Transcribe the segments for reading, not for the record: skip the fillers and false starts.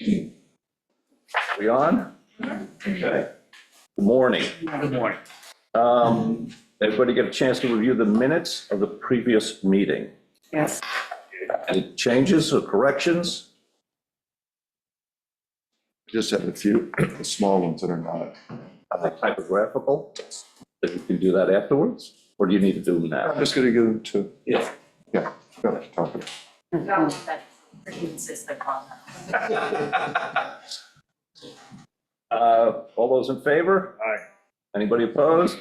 We on? Okay. Good morning. Good morning. Everybody get a chance to review the minutes of the previous meeting? Yes. Any changes or corrections? Just have a few small ones that are not. Typographical? Then you can do that afterwards? Or do you need to do them I'm now? just gonna give them to, Yeah. yeah, go ahead, talk about it. No, that's pretty consistent on that. All those in favor? Aye. Anybody opposed?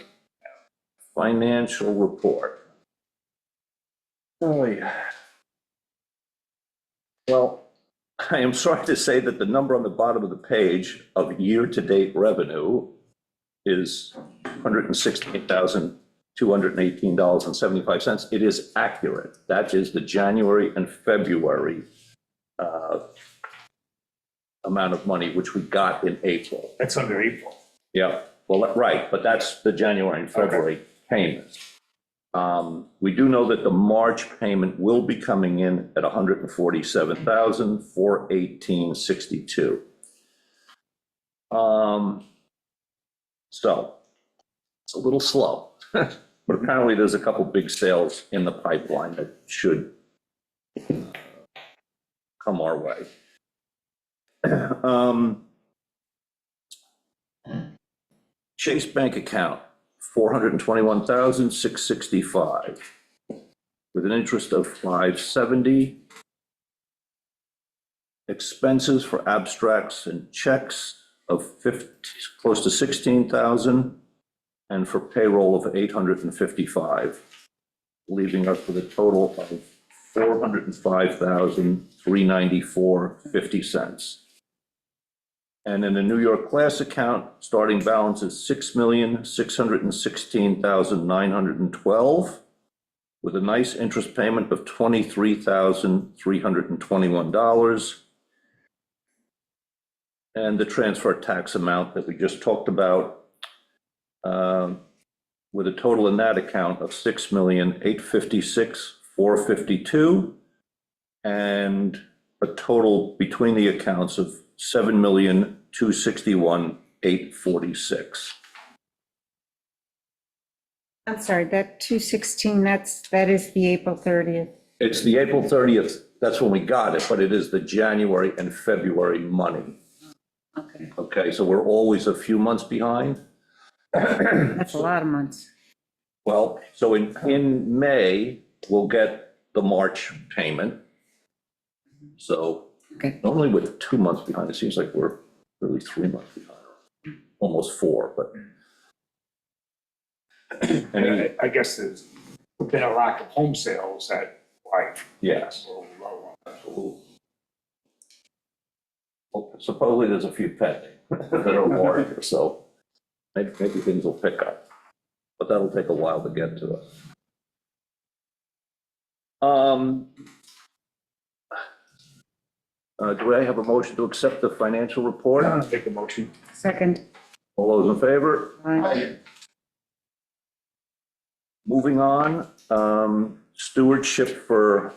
Financial report. Oh, yeah. Well, I am sorry to say that the number on the bottom of the page of year-to-date revenue is $168,218.75. It is accurate. That is the January and February amount of money which we got in April. That's under April. Yeah, well, right, but that's the January and February payments. We do know that the March payment will be coming in at $147,418.62. So it's a little slow, but apparently there's a couple big sales in the pipeline that should come our way. Chase Bank account, $421,665, with an interest of $570. Expenses for abstracts and checks of close to $16,000, and for payroll of $855, leaving us with a total of $405,394.50. And in the New York Class account, starting balance is $6,616,912, with a nice interest payment of $23,321. And the transfer tax amount that we just talked about, with a total in that account of $6,856,452, and a total between the accounts of $7,261,846. I'm sorry, that 216, that is the April 30th. It's the April 30th, that's when we got it, but it is the January and February money. Okay, Okay, so we're always a few months behind. that's a lot of months. Well, so in May, we'll get the March payment. So Okay. normally with 2 months behind, it seems like we're really 3 months behind, almost 4, but. And I guess there's been a lack of home sales that, like, Yes. a little low on that. Well, supposedly there's a few pending that are larger, so maybe things will pick up, but that'll take a while to get to us. Do I have a motion to accept the financial report? Take a motion. Second. All those in favor? Aye. Moving on, stewardship for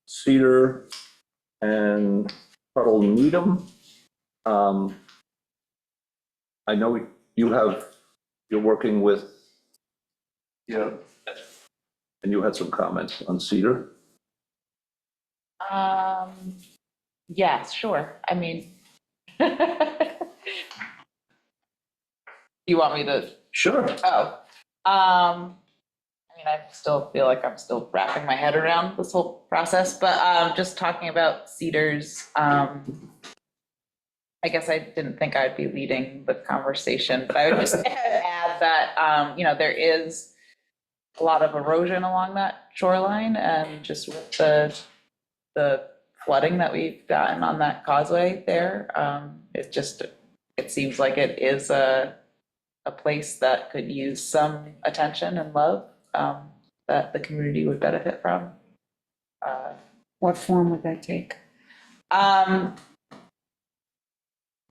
Cedar and Tuttle Needham. I know you're working with, Yeah, and you had some comments on Cedar. Yes, sure. I mean, you want me to, Sure. I mean, I still feel like I'm still wrapping my head around this whole process, but just talking about Cedars, I guess I didn't think I'd be leading the conversation, but I would just add that, there is a lot of erosion along that shoreline, and just with the flooding that we've gotten on that causeway there, it seems like it is a place that could use some attention and love, that the community would benefit from. What form would that take?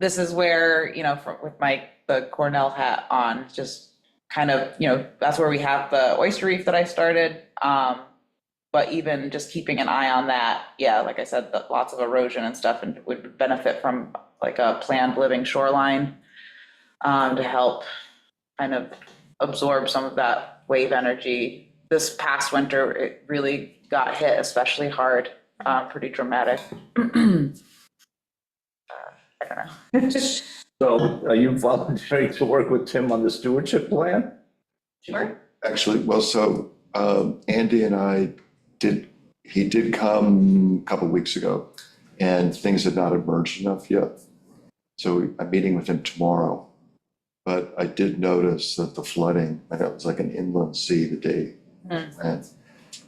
This is where, with the Cornell hat on, just kind of, that's where we have the oyster reef that I started. but even just keeping an eye on that, yeah, like I said, lots of erosion and stuff, and would benefit from like a planned living shoreline to help kind of absorb some of that wave energy. This past winter, it really got hit especially hard, pretty dramatic. I don't know. So are you volunteering to work with Tim on the stewardship plan? Sure. Actually, well, so Andy and he did come a couple weeks ago, and things had not emerged enough yet. So I'm meeting with him tomorrow. But I did notice that the flooding, and it was like an inland sea the day, and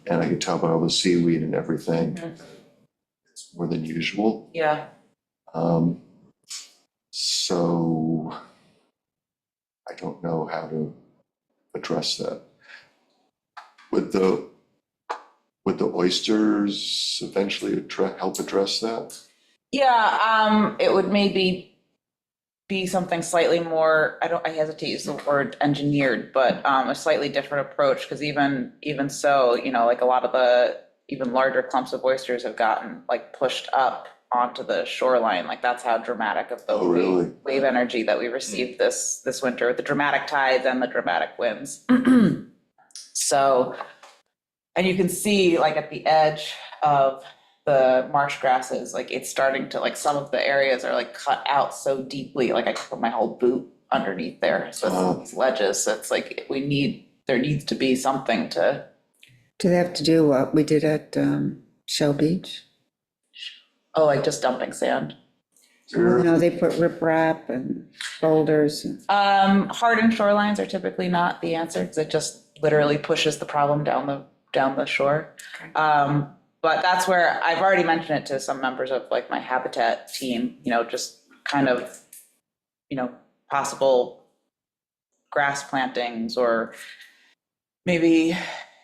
I could tell by all the seaweed and everything, it's more than usual. Yeah. So I don't know how to address that. Would the oysters eventually help address that? Yeah, it would maybe be something slightly more, I hesitate to use the word engineered, but a slightly different approach, because even so, you know, like a lot of the even larger clumps of oysters have gotten like pushed up onto the shoreline. Like that's how dramatic of the Oh, really? wave energy that we received this winter, with the dramatic tides and the dramatic winds. So, and you can see like at the edge of the marsh grasses, like it's starting to, like some of the areas are like cut out so deeply, like I could put my whole boot underneath there. So it's these ledges, so it's like there needs to be something to. Do they have to do what we did at Shell Beach? Oh, like just dumping sand. No, they put riprap and boulders. Hardened shorelines are typically not the answer, because it just literally pushes the problem down the shore. But that's where I've already mentioned it to some members of like my habitat team, you know, just kind of, you know, possible grass plantings, or maybe,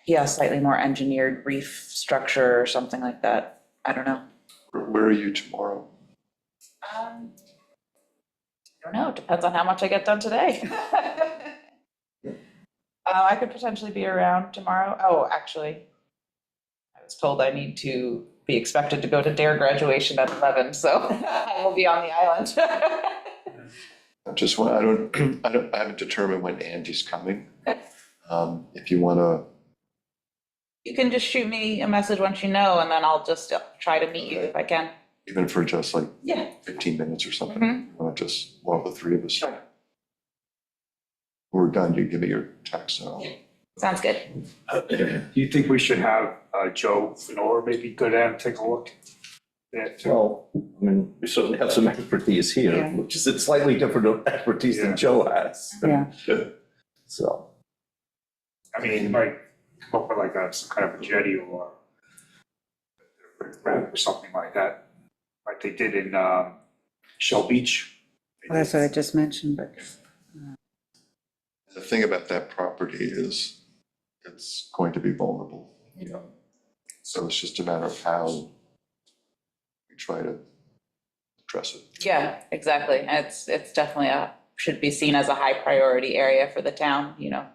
yeah, slightly more engineered reef structure or something like that. I don't know. Where are you tomorrow? I don't know, depends on how much I get done today. I could potentially be around tomorrow. Oh, actually, I was told I need to be expected to go to DARE graduation at 11, so I will be on the island. I haven't determined when Andy's coming. If you wanna, You can just shoot me a message once you know, and then I'll just try to meet you if I can. even for just like Yeah. 15 minutes or something, Mhm. you wanna just, well, the three of us. Sure. When we're done, you give me your text and I'll. Sounds good. Do you think we should have Joe Fenor maybe go down and take a look? Yeah, too. Well, I mean, we certainly have some expertise here, Yeah. which is a slightly different expertise Yeah. than Joe has. Yeah. So, I mean, you might come up with like some kind of a jetty or or something like that, like they did in Shell Beach. Well, that's what I just mentioned, but The thing about that property is it's going to be vulnerable. So it's just a matter of how we try to address it. Yeah, exactly. It's definitely should be seen as a high priority area for the town, you know.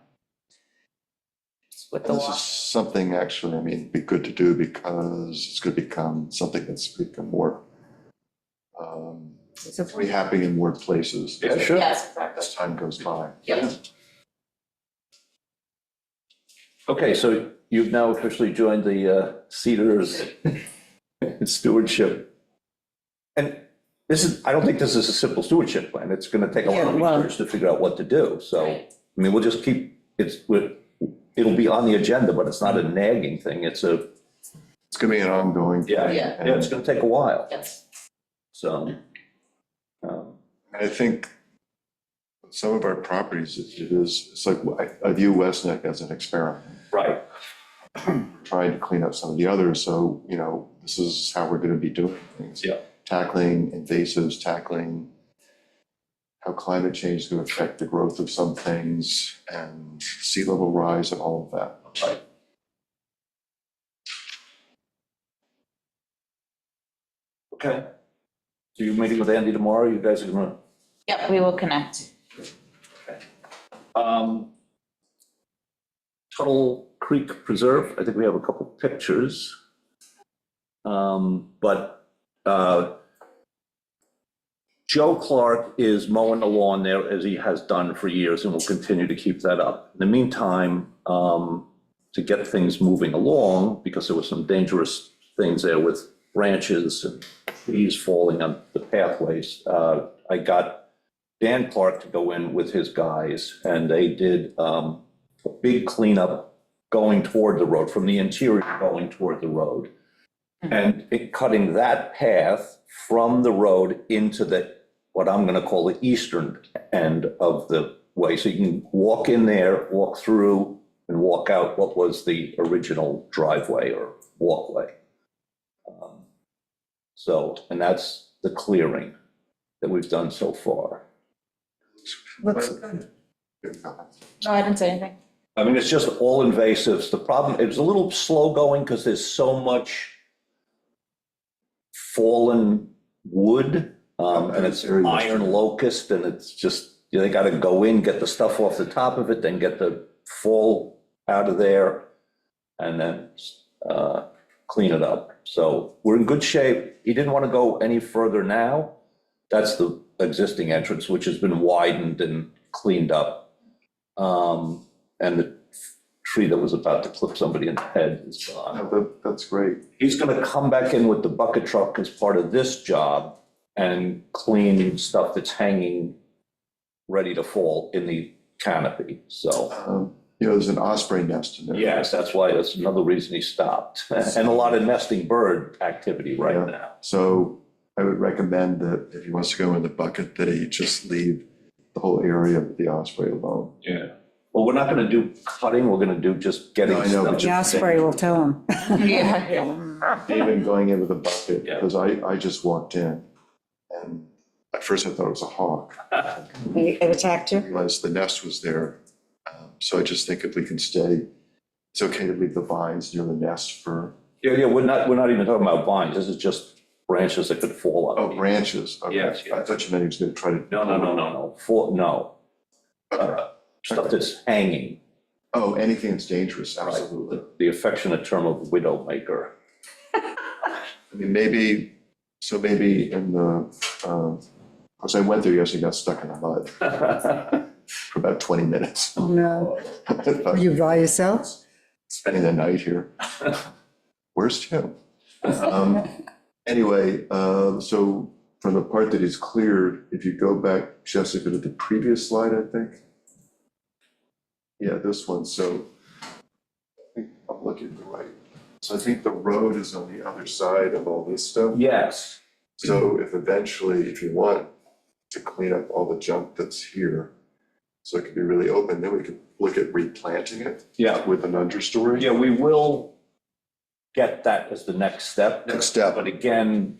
With the And this law. is something actually, I mean, it'd be good to do because it's going to become something that's become more it's a, be happy in more places yeah, sure. Yes, exactly. as time goes by. Yep. Okay, so you've now officially joined the Cedars stewardship. And I don't think this is a simple stewardship plan. It's gonna take a lot of Yeah, well- research to figure out what to do. So, I mean, we'll just it'll be on the agenda, but it's not a nagging thing. It's a, It's going to be an ongoing. thing, Yeah. yeah, it's gonna take a while. Yes. So, I think some of our properties, it's like, I view West Neck as an experiment, right. trying to clean up some of the others. So, you know, this is how we're going to be doing things. Yeah. Tackling invasives, tackling how climate change is going to affect the growth of some things and sea level rise and all of that. Right. Okay. So you're meeting with Andy tomorrow? You guys are gonna? Yep, we will connect. Tuttle Creek Preserve, I think we have a couple pictures. But Joe Clark is mowing the lawn there as he has done for years and will continue to keep that up. In the meantime, to get things moving along, because there were some dangerous things there with branches and trees falling on the pathways, I got Dan Clark to go in with his guys, and they did a big cleanup going toward the road, from the interior going toward the road. And cutting that path from the road into what I'm gonna call the eastern end of the way. So you can walk in there, walk through, and walk out what was the original driveway or walkway. And that's the clearing that we've done so far. Looks No, I didn't say anything. I mean, it's just all invasives. The problem, it was a little slow going because there's so much fallen wood, and it's iron locust, and it's just, they gotta go in, get the stuff off the top of it, then get the fall out of there, and then clean it up. So we're in good shape. He didn't want to go any further now. That's the existing entrance, which has been widened and cleaned up. And the tree that was about to clip somebody in the head is gone. No, that's great. He's gonna come back in with the bucket truck as part of this job and clean stuff that's hanging, ready to fall in the canopy, so. There's an osprey nest in there. Yes, that's another reason he stopped. And a lot of nesting bird activity right Yeah. now. So I would recommend that if he wants to go in the bucket, that he just leave the whole area of the osprey alone. Yeah. Well, we're not gonna do cutting, we're gonna do just getting No, I know, stuff. but the osprey will tell him. Yeah. Even going in with a bucket, Yeah. because I just walked in, and at first I thought it was a hawk. It attacked I you? realized the nest was there. So I just think if we can stay, it's okay to leave the vines near the nest for, Yeah, we're not even talking about vines, this is just branches that could fall on. oh, people. branches. Okay. Yes, I yes. thought you meant he was gonna try to. No. Stuff that's hanging. Oh, anything that's dangerous, Right. absolutely. The affectionate term of widowmaker. I mean, maybe in the, of course, I went there yesterday, got stuck in the mud for about 20 minutes. Oh, no. Were you by yourself? Spending the night here. Where's Tim? Anyway, so from the part that is cleared, if you go back, Jessica, to the previous slide, I think. Yeah, this one, so I think I'm looking at the right. So I think the road is on the other side of all this stuff. Yes, So if you want to clean up all the junk that's here, so it can be really open, then we could look at replanting it yeah, with an understory. yeah, we will get that as the next step. Next step. But again,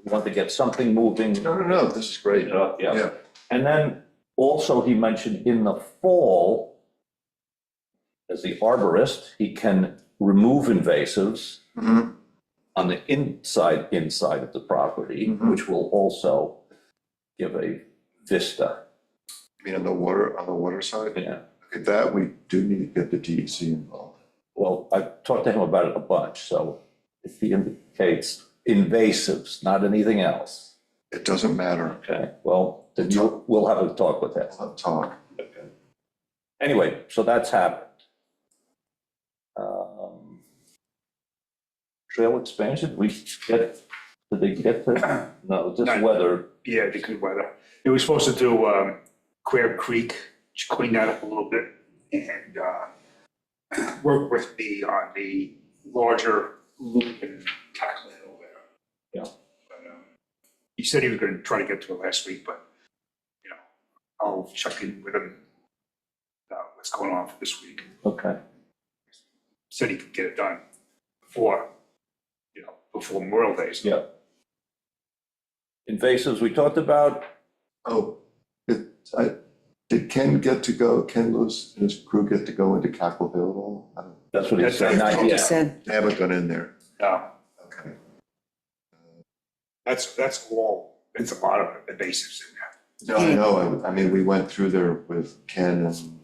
we want to get something moving. No, this is great. Yeah. And then also he mentioned in the fall, as the arborist, he can remove invasives Mhm. on the inside of the property, Mhm. which will also give a vista. I mean, on the water side, Yeah. okay, that we do need to get the DEC involved. Well, I've talked to him about it a bunch, so if he indicates invasives, not anything else, It doesn't matter. okay, well, then we'll have a talk with him. We'll have talk. Anyway, so that's happened. Trail expansion, did they get to, no, just Not- weather, Yeah, the good weather. It was supposed to do Queer Creek, just clean that up a little bit and work with me on the larger loop and tackle hill there. Yeah. But, he said he was gonna try to get to it last week, but, I'll check in with him about what's going on for this week. okay. Said he could get it done before Memorial Day. So Yeah. Invasives, we talked about, Oh, did Ken Lewis and his crew get to go into Capitol Hill at all? I don't- that's what he That's said, what not Like you yet. said. They haven't gone in there. Okay. that's all, it's a lot of invasives in there. No, I know. I mean, we went through there with Ken and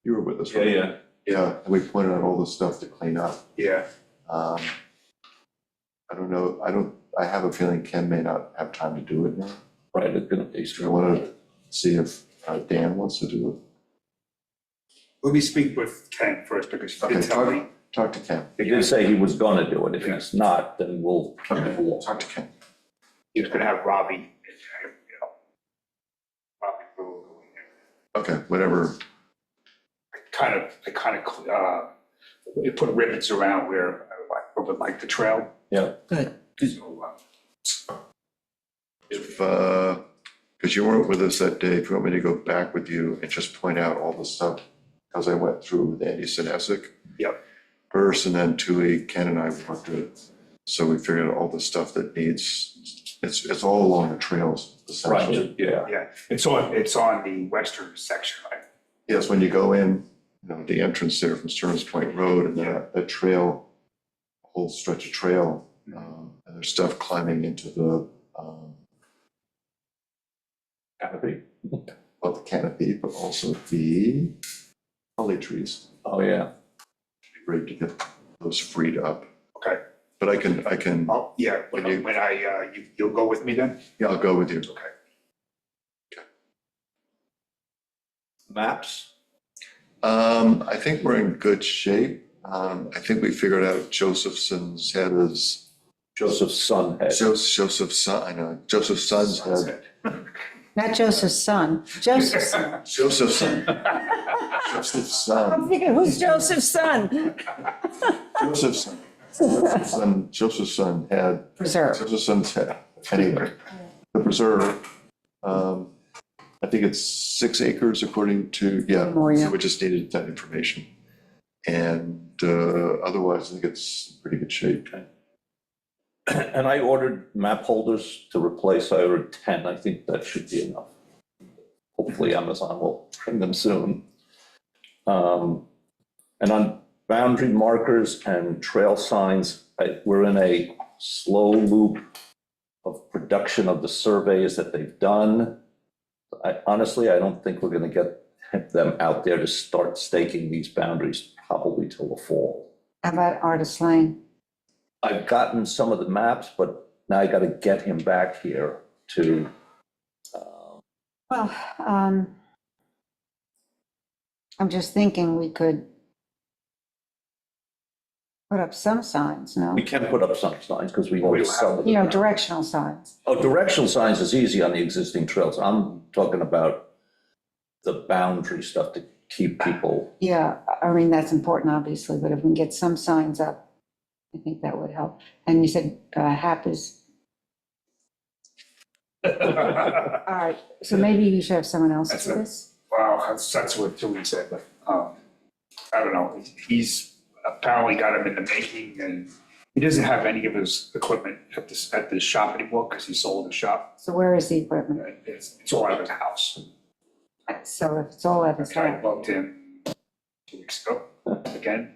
you were with us, right? Yeah, and we pointed out all the stuff to clean up. Yeah, Um, I don't know, I have a feeling Ken may not have time to do it now. Right, it's gonna be So I want to see if Dan wants to do it. let me speak with Ken first, because he Okay, did tell me. talk to Ken. He did say he was gonna do it. If he's not, then we'll. Talk to Ken. He was gonna have Robbie, Robbie Brewer go in there. Okay, whatever. I kind of, we put ribbons around where I would like the trail. Yeah. Good. So, If, because you weren't with us that day, if you want me to go back with you and just point out all the stuff, because I went through with Andy Sinesic Yep, first, and then Tuli, Ken and I worked it. So we figured out all the stuff that needs, it's all along the trails, essentially. Right, yeah. yeah, it's on the western section, right? Yes, when you go in, you know, the entrance there from Stearns Point Road and that trail, whole stretch of trail, and there's stuff climbing into the, Canopy. well, the canopy, but also the holly trees. Oh, yeah. It'd be great to get those freed up. Okay. But I can, Oh, yeah, when you'll go with me then? yeah, I'll go with you. Okay. Maps? I think we're in good shape. I think we figured out Josephson's head is, Joseph's son had. Joseph's son, I know, Joseph's son's head. Not Joseph's son, Joseph's son. Joseph's son. Joseph's son. I'm thinking, who's Joseph's son? Joseph's son had, Preserve. Joseph's son's had, anyway, the preserve. I think it's 6 acres according to, yeah, More, yeah. so we just needed that information. And otherwise, I think it's in pretty good shape. And I ordered map holders to replace. I ordered 10. I think that should be enough. Hopefully Amazon will bring them soon. And on boundary markers and trail signs, we're in a slow loop of production of the surveys that they've done. Honestly, I don't think we're going to get them out there to start staking these boundaries probably till the fall. How about Artist Lane? I've gotten some of the maps, but now I got to get him back here to, Well, I'm just thinking we could put up some signs, no? we can put up some signs because we always sell You know, them. directional signs. Oh, directional signs is easy on the existing trails. I'm talking about the boundary stuff to keep people. Yeah, I mean, that's important, obviously, but if we can get some signs up, I think that would help. And you said HAP is, all right, so maybe we should have someone else That's do it. this? Well, that's what Tony said, but, I don't know, he's apparently got him in the making, and he doesn't have any of his equipment at the shop anymore, because he sold the shop. So where is the equipment? It's all out of his house. So if it's all at his I house, bugged him 2 weeks ago, again.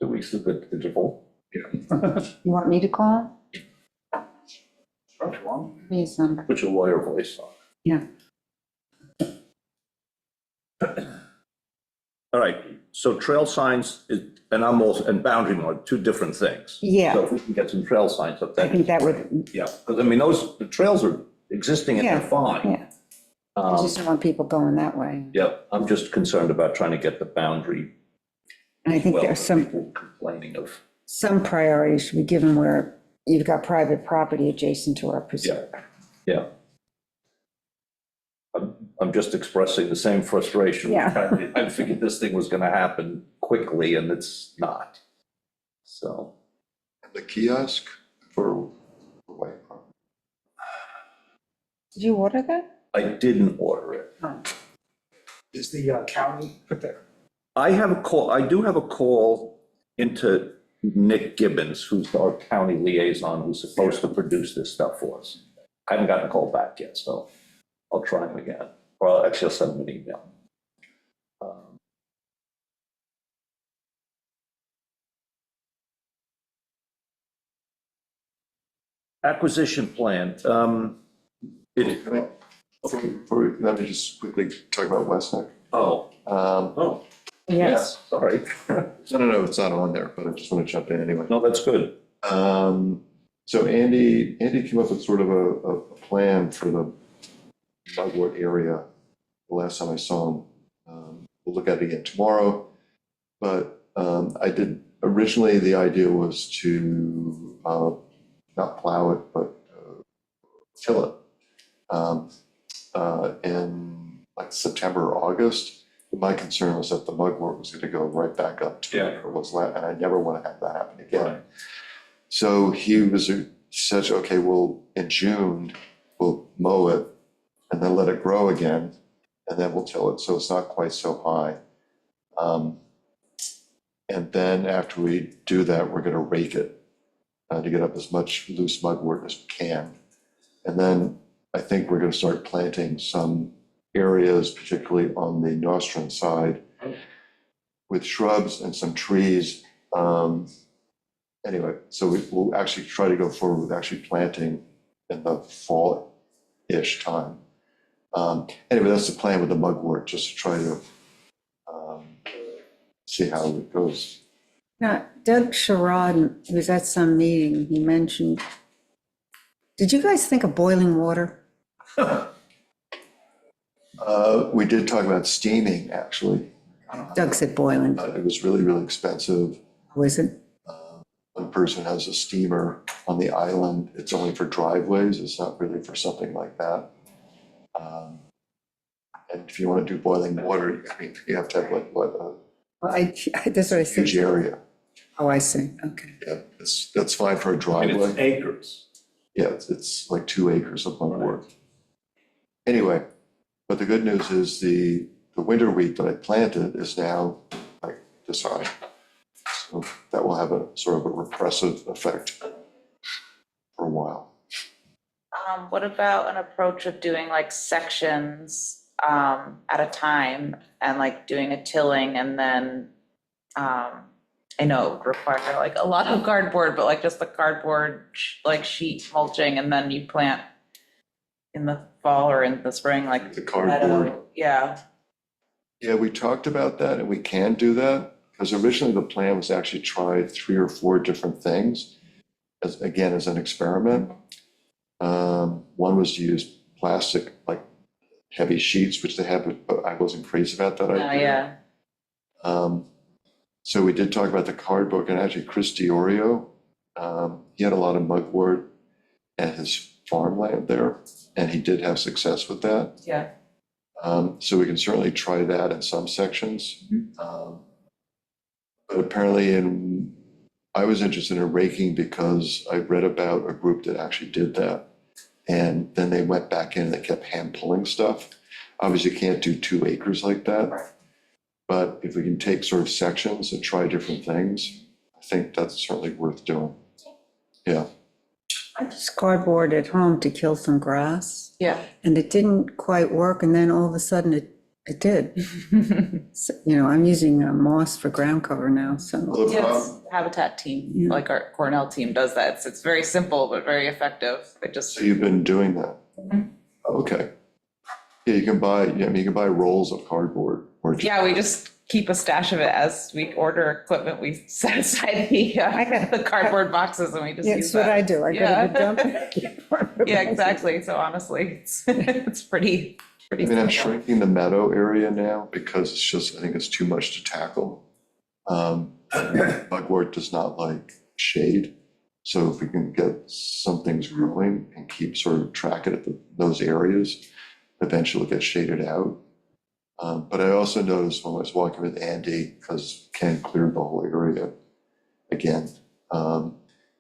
2 weeks is a good interval. you want me to call Sure, if you want. him? Give me his number. Put your lawyer voice on. Yeah. All right, so trail signs, and boundary mark, 2 different things. Yeah. So if we can get some trail signs up I there. think that would, Yeah, because I mean, the trails are existing and they're Yeah, fine. yeah. I just don't want people going that way. Yep, I'm just concerned about trying to get the boundary. And I think well, there's some people complaining of, priority should be given where you've got private property adjacent to our preserve. yeah. I'm just expressing the same frustration. Yeah. I figured this thing was gonna happen quickly and it's not. So, The kiosk for White Park. Did you order that? I didn't order it. Oh. Is the county put that? I do have a call into Nick Gibbons, who's our county liaison, who's supposed to produce this stuff for us. I haven't gotten a call back yet, so I'll try him again. Or actually, I'll send him an email. Acquisition plan. Let me just quickly talk about West Neck. Oh, Yes. Sorry. No, it's not on there, but I just want to jump in anyway. No, that's good. So Andy came up with sort of a plan for the Mugwort area the last time I saw him. We'll look at it again tomorrow. But originally the idea was to not plow it, but till it in like September or August. My concern was that the mugwort was going to go right back up to where it was last, and I never want to have that happen again. Right. So he said, okay, well, in June, we'll mow it and then let it grow again, and then we'll till it, so it's not quite so high. And then after we do that, we're gonna rake it to get up as much loose mugwort as we can. And then I think we're gonna start planting some areas, particularly on the Nostrand side, with shrubs and some trees. Anyway, so we'll actually try to go forward with actually planting in the fall-ish time. Anyway, that's the plan with the mugwort, just to try to see how it goes. Now, Doug Sherrod was at some meeting, he mentioned, did you guys think of boiling water? We did talk about steaming, actually. Doug said boiling, It was really, really expensive. was it? One person has a steamer on the island. It's only for driveways. It's not really for something like that. And if you want to do boiling water, I mean, you have to have like, what, a Well, that's what I huge said. area. Oh, I see, okay. Yeah, that's fine for a I mean, driveway. it's acres. Yeah, it's like 2 acres of mugwort. Anyway, but the good news is the winter wheat that I planted is now like this high. So that will have a sort of a repressive effect for a while. What about an approach of doing like sections at a time and like doing a tilling and then I know it would require like a lot of cardboard, but like just the cardboard like sheet mulching and then you plant in the fall or in the spring, like The cardboard. meadow. Yeah. Yeah, we talked about that and we can do that because originally the plan was actually try 3 or 4 different things as an experiment. One was to use plastic, like heavy sheets, which they have, but I wasn't crazy about that Oh, idea. yeah. So we did talk about the cardboard, and actually Chris Diorio, he had a lot of mugwort at his farmland there, and he did have success with that. Yeah. So we can certainly try that in some sections. But apparently I was interested in raking because I read about a group that actually did that. And then they went back in and they kept hand pulling stuff. Obviously, you can't do 2 acres like that. Right. But if we can take sort of sections and try different things, I think that's certainly worth doing. Yeah. I just cardboard at home to kill some grass, Yeah. and it didn't quite work, and then all of a sudden it did. So, I'm using moss for ground cover now, so. Well, the Yes, problem, Habitat team, Yeah. like our Cornell team does that. It's very simple, but very effective. They just, so you've been doing that? Mhm. Okay. Yeah, you can buy rolls of cardboard or just. yeah, we just keep a stash of it as we order equipment. We set aside the cardboard boxes and we just use That's what I that. do, I go to the dump. Yeah, exactly. So honestly, it's pretty I mean, I'm simple. shrinking the meadow area now because I think it's too much to tackle. Mugwort does not like shade. So if we can get some things growing and keep sort of tracking at those areas, eventually it'll get shaded out. But I also noticed when I was walking with Andy, because Ken cleared the whole area again,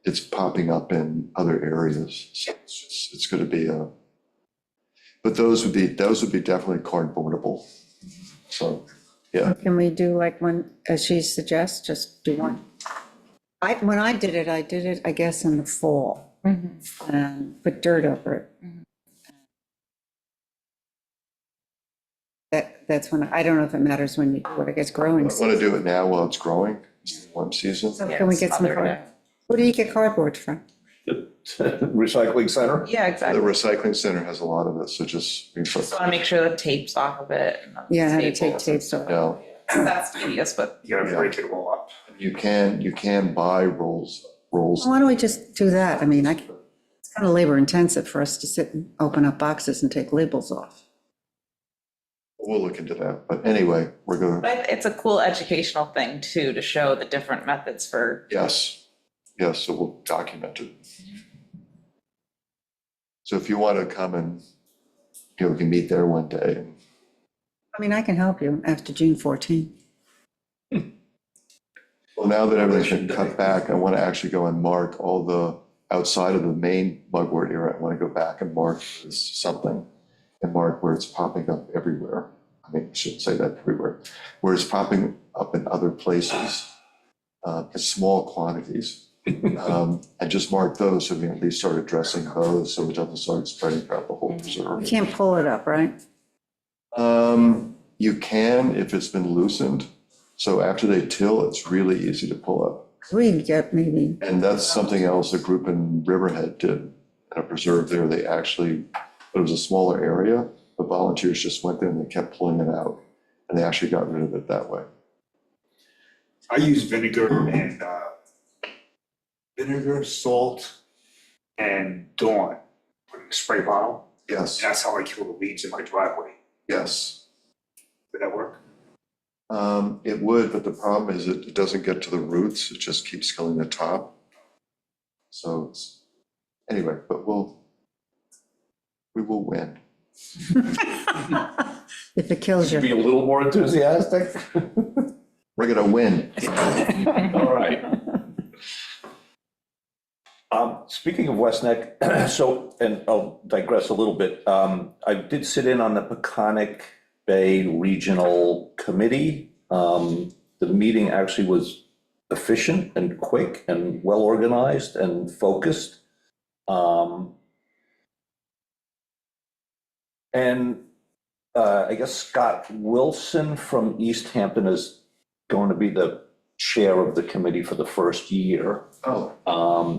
it's popping up in other areas. So it's going to be but those would be definitely cardboardable. So, yeah. Can we do like one, as she suggests, just do one? When I did it, I guess, in the fall, Mhm. and put dirt over it. That's when, I don't know if it matters when you do it, I guess I growing. want to do it now while it's growing, it's the warm season. So Yeah, can we get some smothered card? it. Where do you get cardboard from? Recycling center? Yeah, The exactly. recycling center has a lot of it, so just, Just want to make sure the tape's off of it. and the Yeah, how to take staples and tapes off. stuff. No. That's tedious, but You gotta Yeah. break it all up. You can buy rolls. Why don't we just do that? I mean, it's kind of labor intensive for us to sit and open up boxes and take labels off. We'll look into that. But anyway, we're going to, but it's a cool educational thing too, to show the different methods for, yes, so we'll document it. So if you want to come and, we can meet there one day. I mean, I can help you after June 14th. Well, now that everything's been cut back, I want to actually go and mark all the, outside of the main mugwort area, I want to go back and mark something, and mark where it's popping up everywhere. I mean, I shouldn't say that everywhere, where it's popping up in other places, in small quantities. And just mark those, so we can at least start addressing those, so it doesn't start spreading throughout the whole You preserve. can't pull it up, right? You can if it's been loosened. So after they till, it's really easy to pull up. We get maybe, And that's something else a group in Riverhead did, in a preserve there. They actually, it was a smaller area, but volunteers just went there and they kept pulling it out. And they actually got rid of it that way. I use vinegar and, salt, and Dawn, put in a spray bottle. Yes, And that's how I kill the weeds in my driveway. yes. Would that work? It would, but the problem is it doesn't get to the roots. It just keeps killing the top. So it's, anyway, but we will win. if it kills Be you. a little more enthusiastic? We're gonna win. All right. Speaking of West Neck, so, and I'll digress a little bit. I did sit in on the Peconic Bay Regional Committee. The meeting actually was efficient and quick and well-organized and focused. And I guess Scott Wilson from East Hampton is going to be the chair of the committee for the first year. Oh,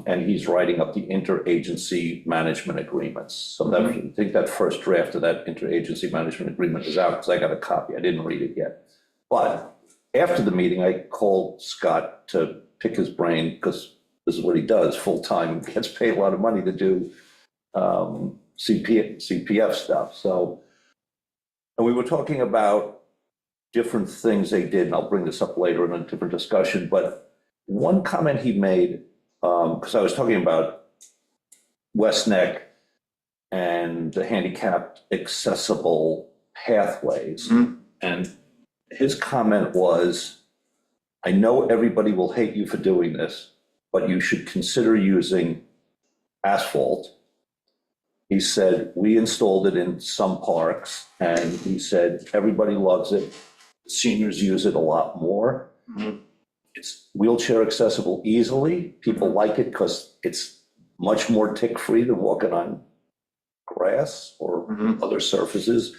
And he's writing up the interagency management agreements. So that, I think that first draft of that interagency management agreement is out, because I got a copy. I didn't read it yet. But after the meeting, I called Scott to pick his brain, because this is what he does full-time, gets paid a lot of money to do CPF stuff. So, and we were talking about different things they did, and I'll bring this up later in a different discussion, but one comment he made, because I was talking about West Neck and the handicapped accessible pathways, and his comment was, I know everybody will hate you for doing this, but you should consider using asphalt. He said, we installed it in some parks, and he said, everybody loves it. Seniors use it a lot more. It's wheelchair accessible easily. People like it because it's much more tick-free than walking on grass or other surfaces.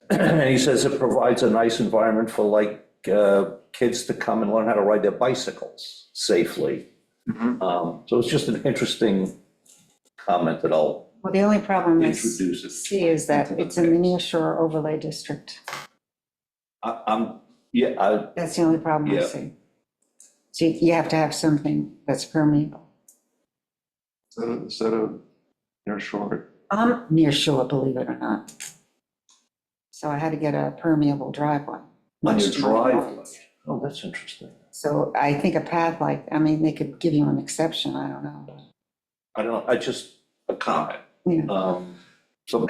And he says it provides a nice environment for like kids to come and learn how to ride their bicycles safely. So it's just an interesting comment that I'll Well, the only problem I introduce it. see is that it's in the near shore overlay district. That's the only problem I Yeah. see. So you have to have something that's permeable. is that a near shore? I'm near shore, believe it or not. So I had to get a permeable driveway. On much your to my driveway? knowledge. Oh, that's interesting. So I think a path like, I mean, they could give you an exception, I don't know. I don't know, I just, a comment. Yeah, So,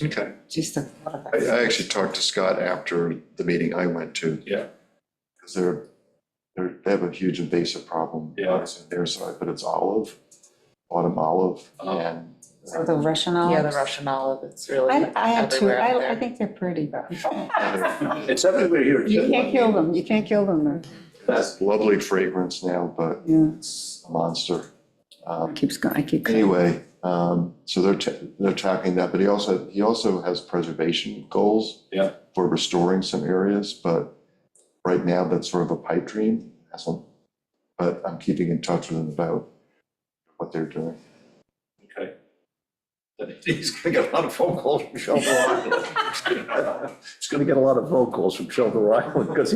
Okay. just a thought of I that. actually talked to Scott after the meeting I went to. Yeah. Because they have a huge invasive problem. Yeah. On their side, but it's autumn olive, Oh. and So the Russian olives? yeah, the Russian olive, it's really I had two, everywhere out I there. think they're pretty, but it's everywhere here. you too. can't kill them, you can't kill them, though. that's lovely fragrance now, but Yeah, it's a monster. it keeps going, I keep going. Anyway, so they're tackling that, but he also has preservation goals. Yeah. For restoring some areas, but right now that's sort of a pipe dream. But I'm keeping in touch with him about what they're doing. Okay. He's gonna get a lot of phone calls from Shelter Island. He's gonna get a lot of phone calls from Shelter Island, because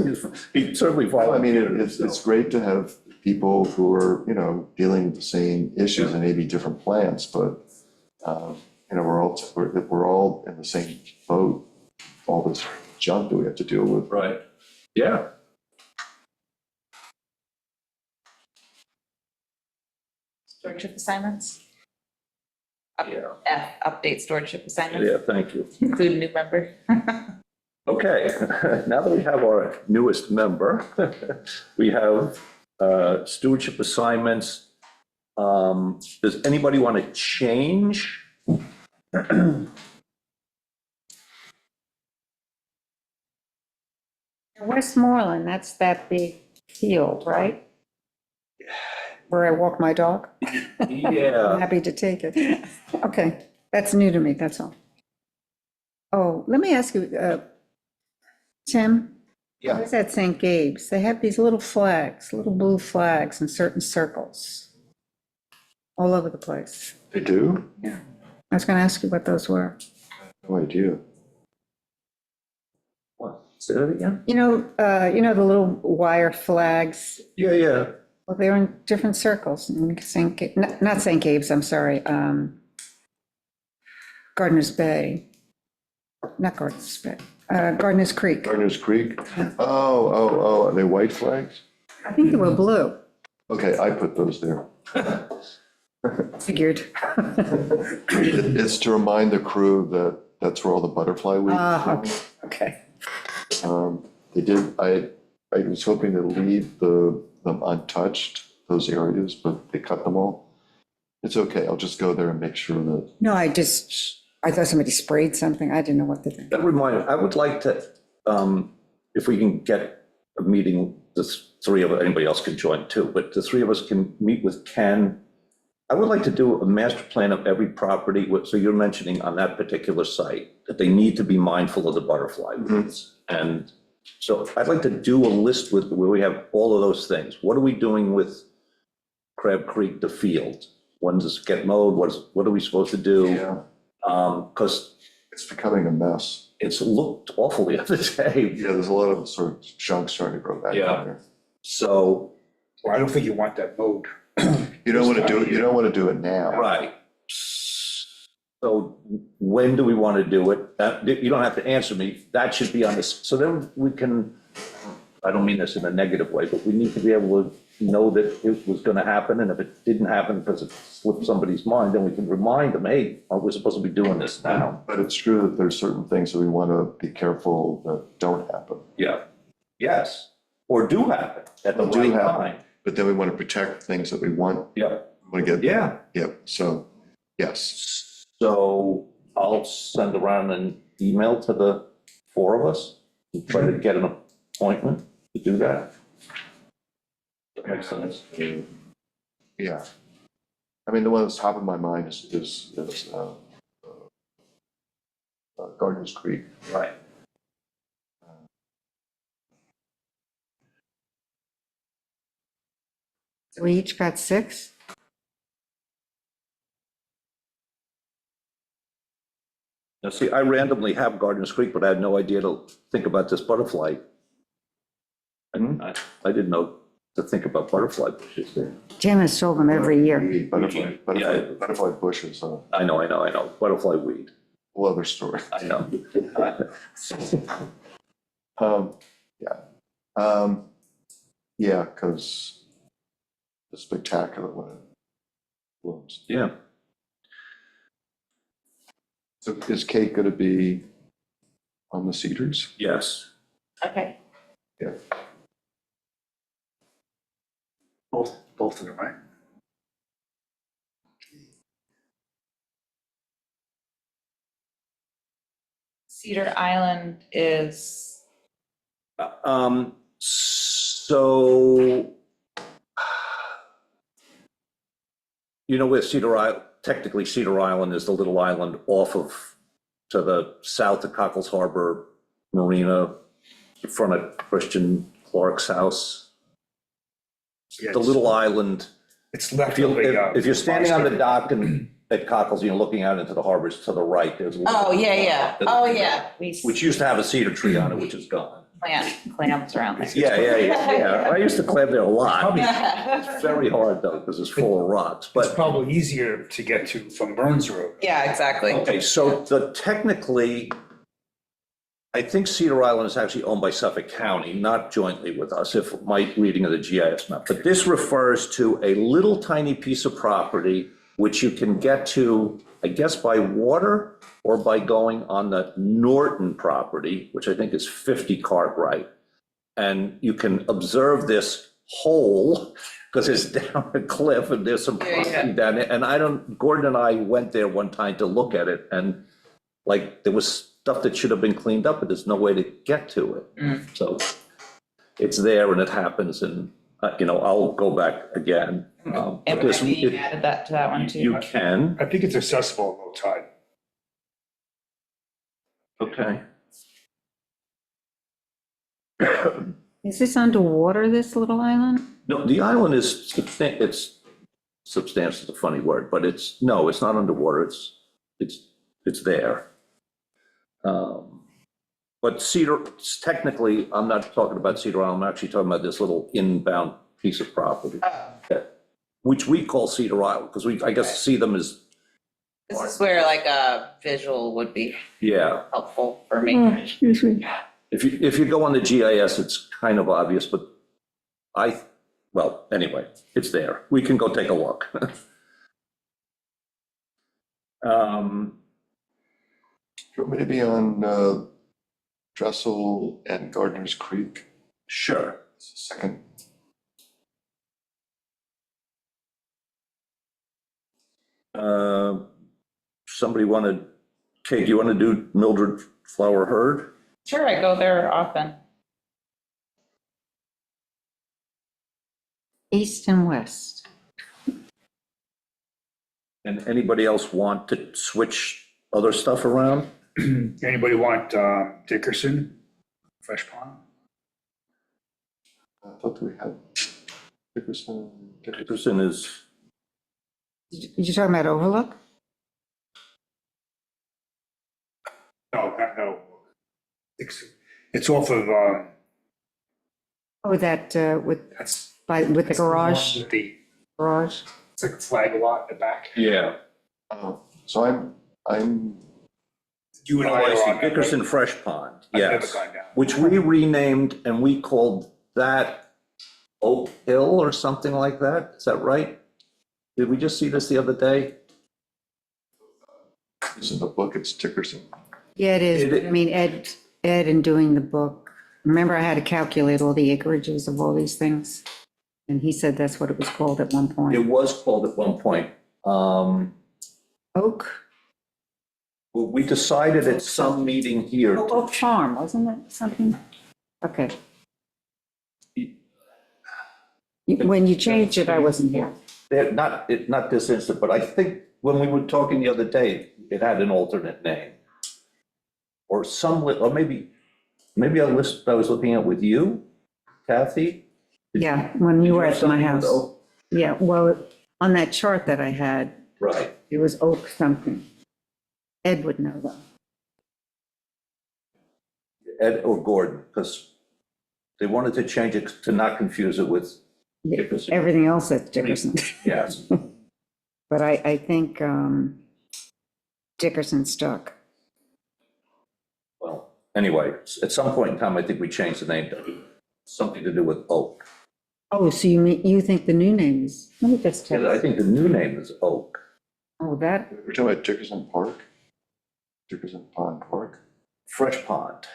he certainly Well, I mean, volunteered. it's great to have people who are, you know, dealing with the same issues and maybe different plans, but, you know, we're all in the same boat. All this junk that we have to deal with. Right, yeah. Stewardship assignments? Yeah. F, update stewardship assignments, Yeah, thank you. include new member. Okay, now that we have our newest member, we have stewardship assignments. Does anybody want to change? Westmoreland, that's that big field, right? Where I walk my dog. I'm Yeah, happy to take it. Okay, that's new to me, that's all. Oh, let me ask you, Tim? Yeah. Where's at St. Gabe's? They have these little flags, little blue flags in certain circles, all over the place. They do? I was gonna ask you what those were. No idea. what, say that again? You know the little wire flags? Yeah, yeah. Well, they're in different circles, in not St. Gabe's, I'm sorry, Gardeners Bay, not Gardeners Bay, Gardeners Creek. Gardeners Creek? Oh, are they white flags? I think they were blue, Okay, I put those there. figured. It's to remind the crew that that's where all the butterfly weeds Ah, are. okay. They did, I was hoping to leave them untouched, those areas, but they cut them all. It's okay, I'll just go there and make sure that, No, I thought somebody sprayed something, I didn't know what to do. That reminds, I would like to, if we can get a meeting, the three of us, anybody else can join too, but the three of us can meet with Ken. I would like to do a master plan of every property, so you're mentioning on that particular site, that they need to be mindful of the butterfly weeds. And so I'd like to do a list with, where we have all of those things. What are we doing with Crab Creek, the field? When does it get mowed? What are we supposed to do? yeah, Because it's becoming a mess. it's looked awful the other day. Yeah, there's a lot of sort of junk starting to grow back Yeah. down there. So, Well, I don't think you want that mode. You don't want to do it, you don't want to do it now. right. So when do we want to do it? You don't have to answer me. That should be on this. So then we can, I don't mean this in a negative way, but we need to be able to know that it was going to happen. And if it didn't happen because it slipped somebody's mind, then we can remind them, hey, we're supposed to be doing this now. But it's true that there's certain things that we want to be careful that don't happen. Yeah. Yes. Or do happen at the Or do right happen. time. But then we want to protect things that we want Yeah. to get. Yeah. Yep, so, yes. So I'll send around an email to the four of us and try to get an appointment to do that. That makes sense. Yeah. I mean, the one that's top of my mind is Gardeners Creek. Right. We each got 6? Now, see, I randomly have Gardeners Creek, but I had no idea to think about this butterfly. And I didn't know to think about butterfly bushes there. Jim has sold them every year. Butterfly bushes, a I know, butterfly weed, whole other story. I know. Yeah, because it's spectacular when it blooms. Yeah, So is Kate going to be on the Cedars? yes. Okay. Yeah. Both of them, right? Cedar Island is, So, you know, where Cedar Island, technically Cedar Island is the little island off of, to the south of Cockles Harbor Marina, in front of Christian Clark's house. Yeah, The little island, It's left if you, of a. if you're standing on the dock and at Cockles, looking out into the harbors to the right, there's. a little- Oh, yeah. Oh, yeah. We Which used to have a cedar tree on it, which is gone. plant clams around there. Yeah. I used to climb there a lot. Probably, It's very hard though, because it's full of rocks, it's but, probably easier to get to from Burns Road. Yeah, exactly. okay, so technically, I think Cedar Island is actually owned by Suffolk County, not jointly with us, if my reading of the GIS map. But this refers to a little tiny piece of property which you can get to, I guess, by water or by going on the Norton property, which I think is 50 Cartwright. And you can observe this hole, because it's down a cliff and there's some property down there. And Gordon and I went there one time to look at it, and like, there was stuff that should have been cleaned up, but there's no way to get to it. So it's there and it happens, and, I'll go back again. But And this- we added that to that one You too. can, I think it's accessible at low tide. okay. Is this underwater, this little island? No, the island is, it's substantial, is a funny word, but it's not underwater, it's there. But technically, I'm not talking about Cedar Island, I'm actually talking about this little inbound piece of property, which we call Cedar Island, because I guess see them as, This is where like a visual would be yeah. helpful for me. Excuse me. If you go on the GIS, it's kind of obvious, but well, anyway, it's there. We can go take a look. Do you want me to be on Dressel and Gardner's Creek? Sure. Second. Somebody wanted, Kate, do you want to do Mildred Flower Herd? Sure, I go there often. East and west. And anybody else want to switch other stuff around? Anybody want Dickerson, Fresh Pond? I thought we had Dickerson. Dickerson is, You're talking about Overlook? No. It's off of, Oh, that, with that's. the garage, With the, garage? it's like a flag lot in the back. yeah. So I'm, You and Oh, I I are see, on that, Dickerson right? Fresh Pond, I've never yes. gone down. Which we renamed and we called that Oak Hill or something like that. Is that right? Did we just see this the other day? it's in the book, it's Dickerson. Yeah, it is. It- I mean, Ed in doing the book, remember I had to calculate all the acreages of all these things? And he said that's what it was called at one It point. was called at one point. Oak? We decided at some meeting here. Oh, Oak Farm, wasn't it? Something? Okay. When you changed it, I wasn't here. Not this instant, but I think when we were talking the other day, it had an alternate name. Or or maybe I was looking at with you, Kathy? Yeah, when you were have at my something with house. Oak? Yeah, well, on that chart that I had, Right. it was Oak something. Ed would know though. Ed or Gordon, because they wanted to change it to not confuse it with Dickerson. Everything else that's Dickerson. Yes. But I think Dickerson stuck. Well, anyway, at some point in time, I think we changed the name to something to do with Oak. Oh, so you think the new name is, let me just check. And I think the new name is Oak. Oh, that, We're talking about Dickerson Park? Dickerson Pond Park? Fresh Pond.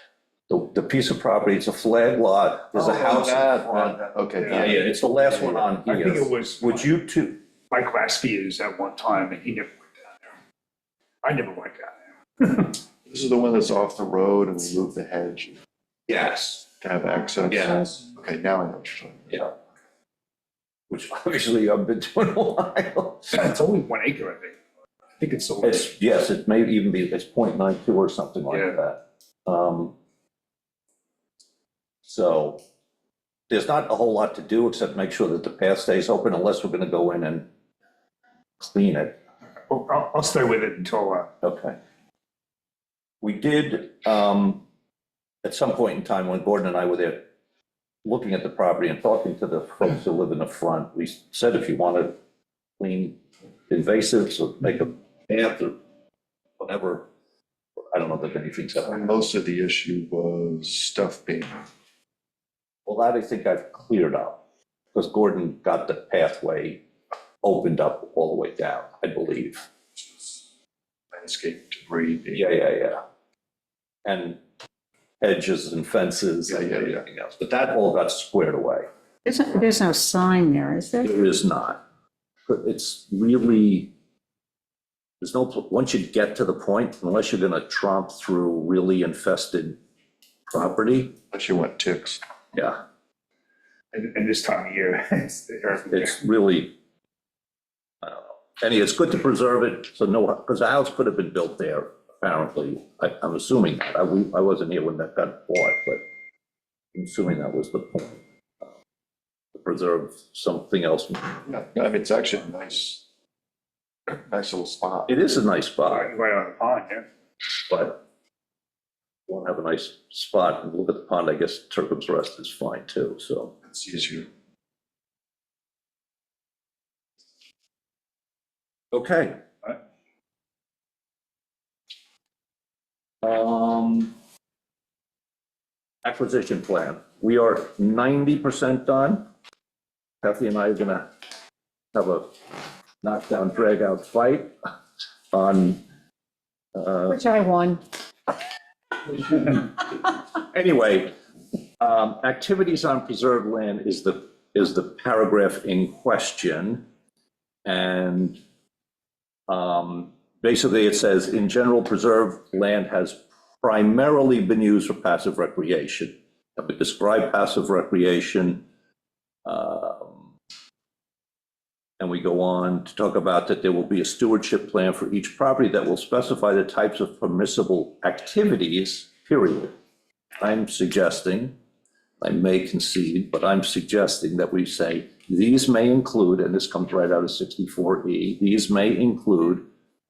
The piece of property, it's a flag lot, there's a house in front. Okay. Yeah, it's the last one on I think here. it was Would you two, Mike Laspiers at one time, and he never went down there. I never went down there. This is the one that's off the road and we move the hedge yes, to have access? yes, Okay, now I know what you're talking yeah. Which obviously I've been doing a while. It's only 1 acre, I think. I think it's so. Yes, it may even be, it's 0.92 or something like Yeah. that. So there's not a whole lot to do except make sure that the path stays open unless we're gonna go in and clean it. I'll stay with it until, Okay. We did, at some point in time when Gordon and I were there, looking at the property and talking to the folks who live in the front, we said if you want to clean invasives or make a path or whatever, I don't know that anything's ever. And most of the issue was stuff being, Well, that I think I've cleared up, because Gordon got the pathway opened up all the way down, I believe. landscape debris being. Yeah. And hedges and fences and Yeah. everything else, but that all got squared away. There's no sign there, is there? There is not. But it's really, there's no, once you get to the point, unless you're gonna tromp through really infested property, Unless you want ticks. yeah, and this time of year, they're everywhere. it's really, I don't know. It's good to preserve it, so no, because a house could have been built there, apparently. I'm assuming that. I wasn't here when that got bought, but I'm assuming that was the point. To preserve something else. Yeah, I mean, it's actually a nice little spot. It is a nice spot, Right on the pond, yeah. but you want to have a nice spot and look at the pond, I guess Turcom's Rest is fine too, so. It's easier. Okay. Acquisition plan. We are 90% done. Kathy and I are gonna have a knockdown, drag out fight on, Which I won. anyway, activities on preserved land is the paragraph in question. And basically it says, in general, preserved land has primarily been used for passive recreation. And we describe passive recreation. And we go on to talk about that there will be a stewardship plan for each property that will specify the types of permissible activities, period. I'm suggesting, I may concede, but I'm suggesting that we say these may include, and this comes right out of 64E, these may include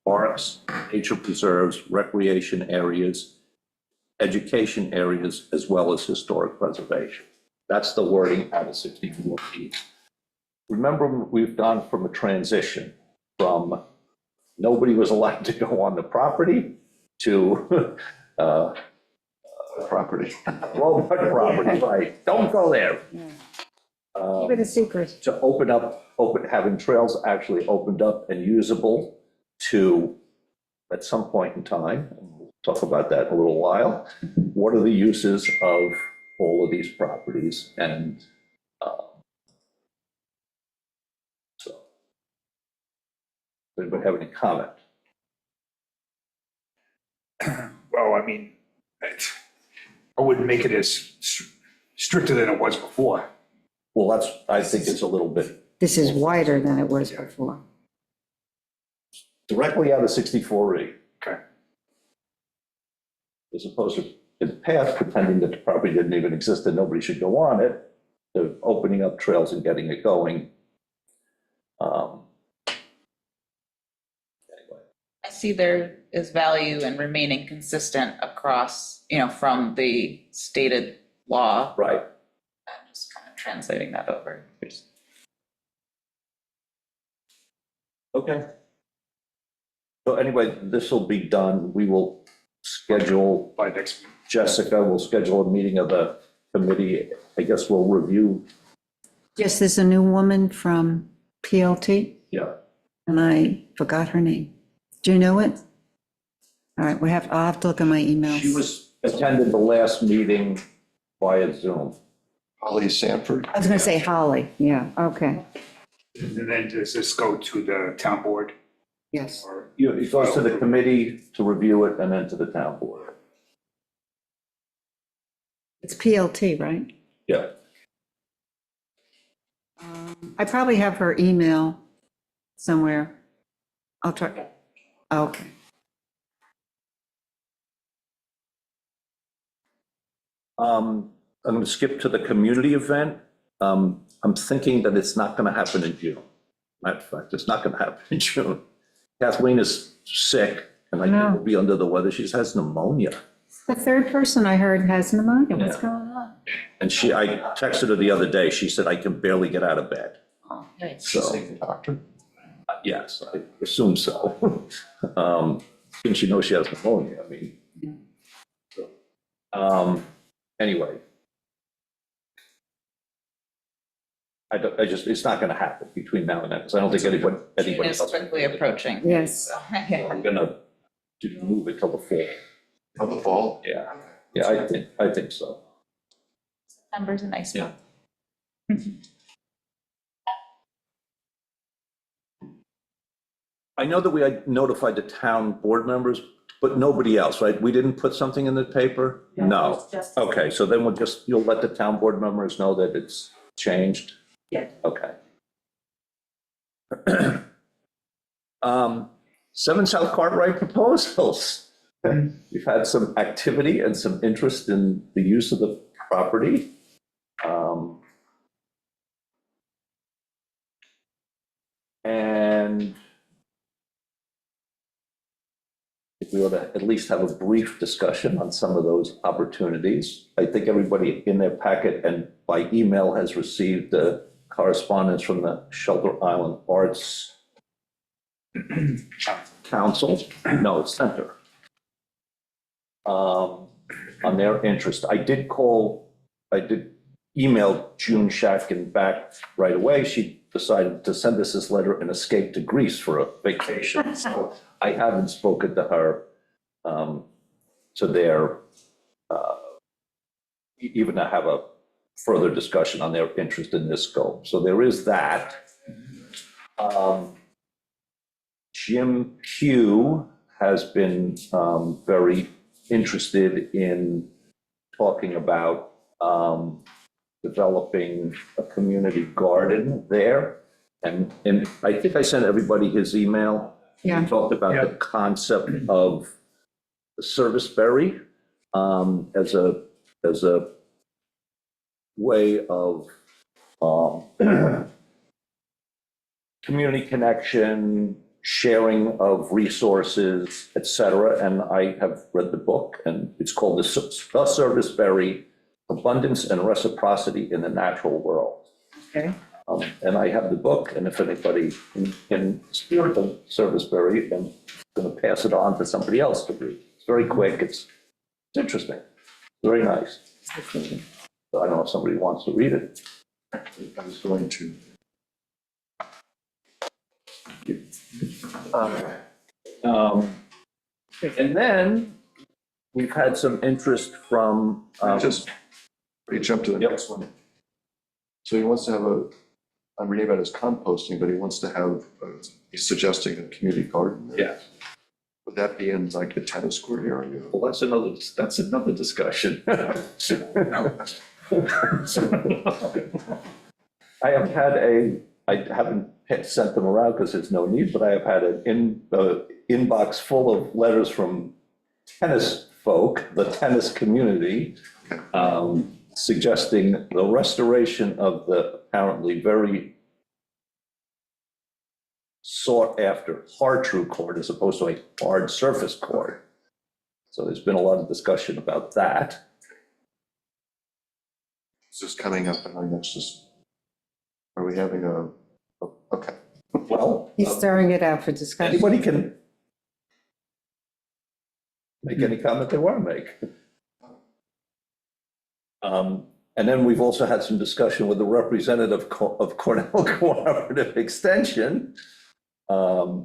parks, nature preserves, recreation areas, education areas, as well as historic preservation. That's the wording out of 64E. Remember, we've gone from a transition from nobody was allowed to go on the property to, Property. well, what property, right, don't go there. Keep it a secret. To open up, having trails actually opened up and usable to, at some point in time, and we'll talk about that in a little while, what are the uses of all of these properties? And so, anybody have any comment? Well, I mean, I wouldn't make it as stricter than it was before. Well, I think it's a little bit This is wider than it was before. directly out of 64E, Okay. as opposed to in the past pretending that the property didn't even exist and nobody should go on it, to opening up trails and getting it going. Anyway, I see there is value in remaining consistent across, from the stated law. right, I'm just kind of translating that over. okay. So anyway, this will be done. We will schedule, By next week. Jessica will schedule a meeting of the committee. I guess we'll review, Yes, there's a new woman from PLT, yeah. and I forgot her name. Do you know it? All right, I'll have to look at my emails. She attended the last meeting via Zoom. Holly Sanford. I was gonna say Holly, yeah, okay, And then does this go to the town board yes. or? It goes to the committee to review it and then to the town board. It's PLT, right? Yeah. I probably have her email somewhere. I'll try, okay. I'm going to skip to the community event. I'm thinking that it's not going to happen in June. Matter of fact, it's not going to happen in June. Kathleen is sick, and I think will be under the weather. She just has pneumonia. The third person I heard has pneumonia. What's Yeah. going on? And I texted her the other day, she said, I can barely get out of bed. She's So, seeing the doctor? yes, I assume so. Since she knows she has pneumonia, I mean. Anyway. It's not gonna happen between now and then, because I don't think June anybody is else. quickly approaching. Yes. So, yeah. I'm gonna move it till the fall. Of the fall? Yeah, yeah, I think so. September's a nice Yeah. month. I know that we had notified the town board members, but nobody else, right? We didn't put something in the paper? No. Okay, so then you'll let the town board members know that it's changed? Yeah. Okay. 7 South Cartwright proposals. We've had some activity and some interest in the use of the property. And if we ought to at least have a brief discussion on some of those opportunities. I think everybody in their packet and by email has received the correspondence from the Shelter Island Arts Council, no, Center, on their interest. I did email June Shafkin back right away. She decided to send us this letter and escape to Greece for a vacation. So I haven't spoken to her, to their, even to have a further discussion on their interest in this scope. So there is that. Jim Pugh has been very interested in talking about developing a community garden there. And I think I sent everybody his email. Yeah. He talked about the concept of the service berry as a way of community connection, sharing of resources, et cetera. And I have read the book, and it's called The Service Berry, Abundance and Reciprocity in the Natural World. Okay. And I have the book, and if anybody in spirit of Service Berry, I'm going to pass it on to somebody else to read. It's very quick, it's interesting, very nice. So I don't know if somebody wants to read it. I was going to. And then we've had some interest from. Just, you jump to the Yep. next one. So he wants to have I'm reading about his composting, but he wants to have, he's suggesting a community garden. there. Yeah. Would that be in like the tennis court area? Well, that's another discussion. I haven't sent them around because there's no need, but I have had an inbox full of letters from tennis folk, the tennis community, suggesting the restoration of the apparently very sought after hard true court as opposed to a hard surface court. So there's been a lot of discussion about that. Is this coming up in our next, are we having okay. Well, He's stirring it out for discussion. anybody can make any comment they want to make. And then we've also had some discussion with the representative of Cornell Cooperative Extension. Yeah,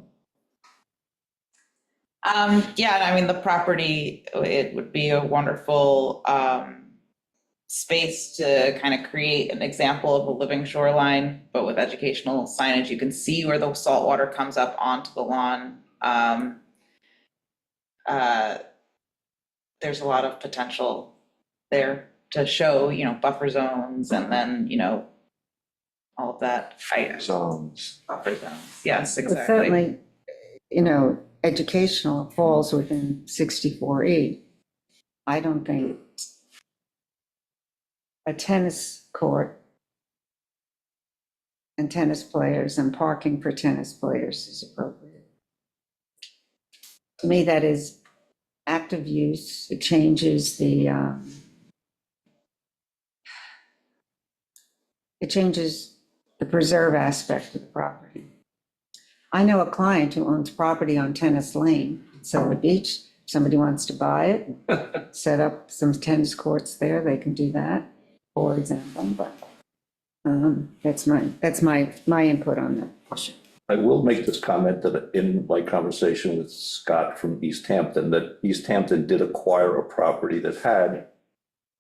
and I mean, the property, it would be a wonderful space to kind of create an example of a living shoreline, but with educational signage. You can see where the salt water comes up onto the lawn. There's a lot of potential there to show, buffer zones and then, all of that. Zones. Buffer zones, yes, But exactly. certainly, educational falls within 64E. I don't think a tennis court and tennis players and parking for tennis players is appropriate. To me, that is active use. It changes the, preserve aspect of the property. I know a client who owns property on Tennis Lane, Silver Beach. Somebody wants to buy it, set up some tennis courts there, they can do that, for example, but that's my input on that issue. I will make this comment that in my conversation with Scott from East Hampton, that East Hampton did acquire a property that had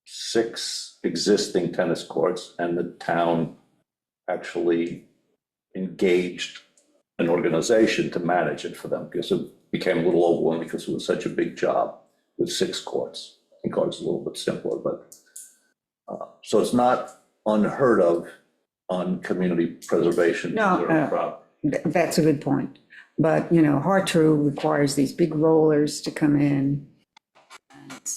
6 existing tennis courts, and the town actually engaged an organization to manage it for them, because it became a little overwhelming because it was such a big job with 6 courts. I think ours is a little bit simpler, but so it's not unheard of on community preservation. No, that's a good point. But, you know, Hartrue requires these big rollers to come in.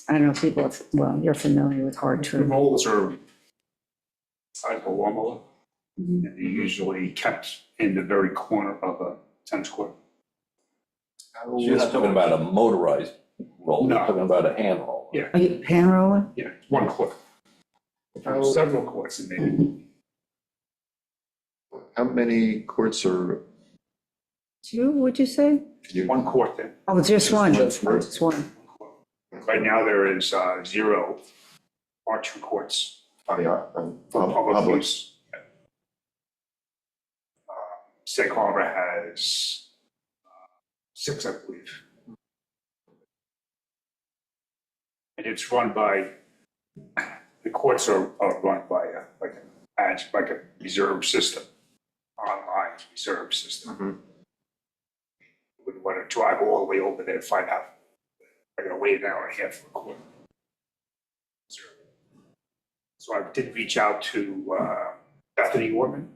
I don't know if people, well, you're familiar with The Hartrue. rolls are size of a lawnmower, and they're usually kept in the very corner of a tennis court. You're not talking about a motorized roll, No. you're talking about a hand roll. Yeah. Are you hand roller? Yeah, one court. Several courts in there. How many courts are, 2, would you say? can you, One court then. Oh, just one. Just one. Just one. Right now, there is 0 archery courts for public public? use. Sag Harbor has 6, I believe. And it's run by, the courts are run by like a reserve system, online reserve system. Wouldn't want to drive all the way over there to find out. I gotta wait an hour and a half for a court. So I did reach out to Bethany Orman.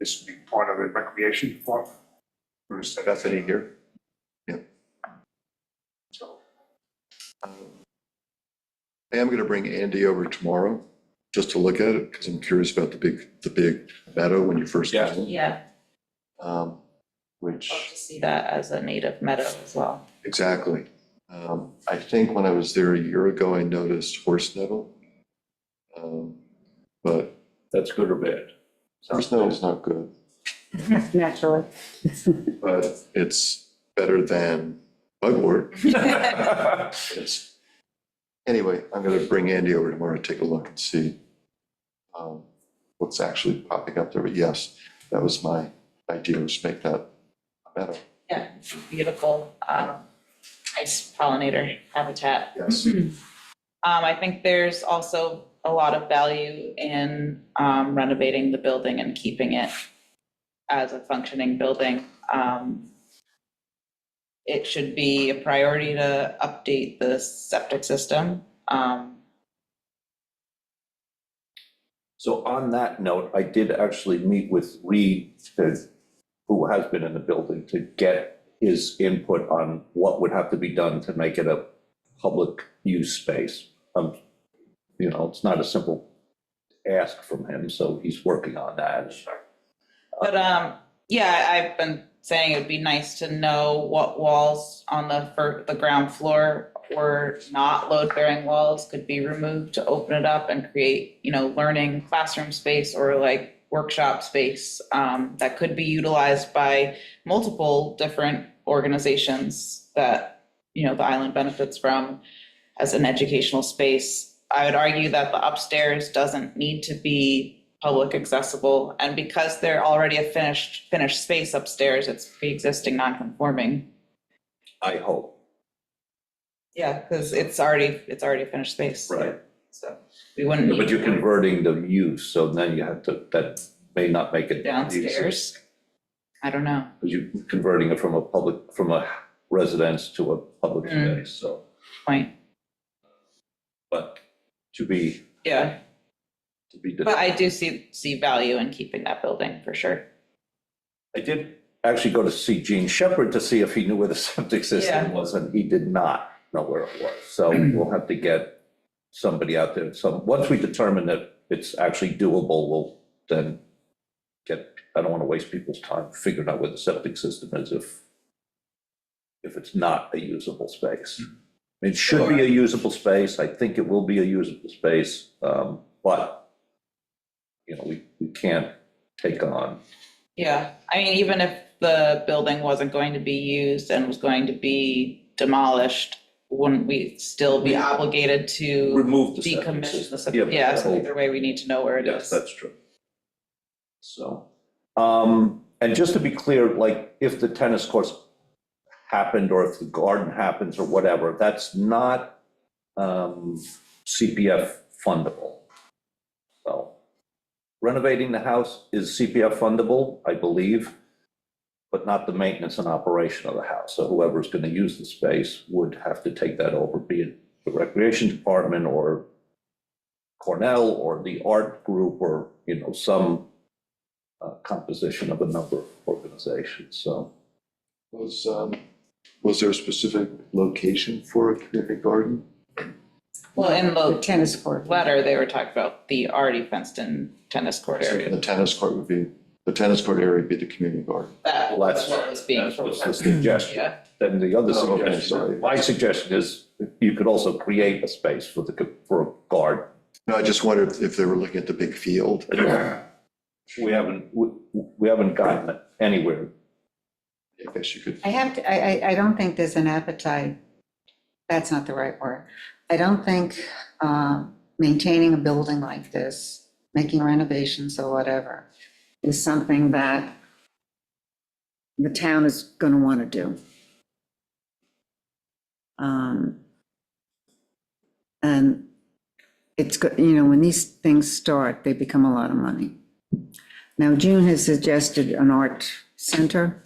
This would be part of the recreation department. Bethany here? So, I am going to bring Andy over tomorrow just to look at it because I'm curious about the big meadow when you first Yeah. came in. Yeah, Which, love to see that as a native meadow as well. exactly. I think when I was there a year ago, I noticed horse nettle. But That's good or bad? horse nettle is not good, Naturally. but it's better than bugwort. It's, anyway, I'm going to bring Andy over tomorrow to take a look and see what's actually popping up there. But yes, that was my idea, was make that a meadow. Yeah, beautiful, nice pollinator habitat. Yes. I think there's also a lot of value in renovating the building and keeping it as a functioning building. It should be a priority to update the septic system. So on that note, I did actually meet with Reed, who has been in the building, to get his input on what would have to be done to make it a public use space. You know, it's not a simple ask from him, so he's working on that. But yeah, I've been saying it would be nice to know what walls on the ground floor were not load-bearing walls could be removed to open it up and create, you know, learning classroom space or like workshop space that could be utilized by multiple different organizations that, you know, the island benefits from as an educational space. I would argue that the upstairs doesn't need to be public accessible, and because they're already a finished space upstairs, it's pre-existing non-conforming. I hope. Yeah, because it's already a finished space. Right. So we wouldn't need But you're to converting the use, so then you have to, that may not make it. downstairs. I don't know. Because you're converting it from a residence to a public Mm. space, so, Point. but to be Yeah, but I determined. do see value in keeping that building for sure. I did actually go to see Gene Shepherd to see if he knew where the septic system Yeah. was, and he did not know where it was. So we'll have to get somebody out there. So once we determine that it's actually doable, we'll then I don't want to waste people's time figuring out where the septic system is if if it's not a usable space. It should be a usable space. I think it will be a usable space, but, you know, we can't take on. Yeah, I mean, even if the building wasn't going to be used and was going to be demolished, wouldn't we still be obligated to Remove the septic decommission the system. septic? Yeah, so either way, we need to know where it Yes, is. that's true. So, and just to be clear, like, if the tennis courts happened, or if the garden happens, or whatever, that's not CPF fundable. So renovating the house is CPF fundable, I believe, but not the maintenance and operation of the house. So whoever's gonna use the space would have to take that over, be it the recreation department, or Cornell, or the art group, or, you know, some composition of a number of organizations, so. Was there a specific location for a community garden? Well, in The the tennis court. letter, they were talking about the already fenced-in tennis court area. The tennis court area would be the community garden. That Well, was what was being That's what's the proposed. suggestion. Yeah, Then the other Oh, okay, suggestion, sorry. my suggestion is you could also create a space for a guard. No, I just wondered if they were looking at the big field. We haven't gotten anywhere. I guess you could. I don't think there's an appetite, that's not the right word. I don't think maintaining a building like this, making renovations or whatever, is something that the town is gonna wanna do. And it's good, you know, when these things start, they become a lot of money. Now, June has suggested an art center.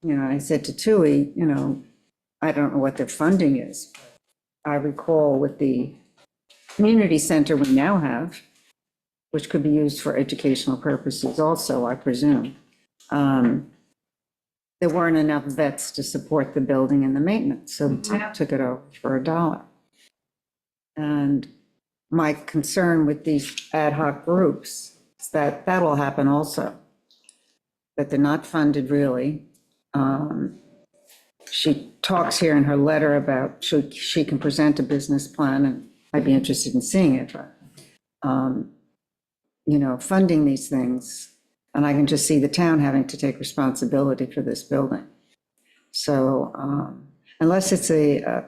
You know, I said to Tui, you know, I don't know what their funding is. I recall with the community center we now have, which could be used for educational purposes also, I presume. There weren't enough vets to support the building and the maintenance, so the town took it over for $1. And my concern with these ad hoc groups is that that will happen also, that they're not funded really. She talks here in her letter about she can present a business plan, and I'd be interested in seeing it, but, you know, funding these things, and I can just see the town having to take responsibility for this building. So unless it's a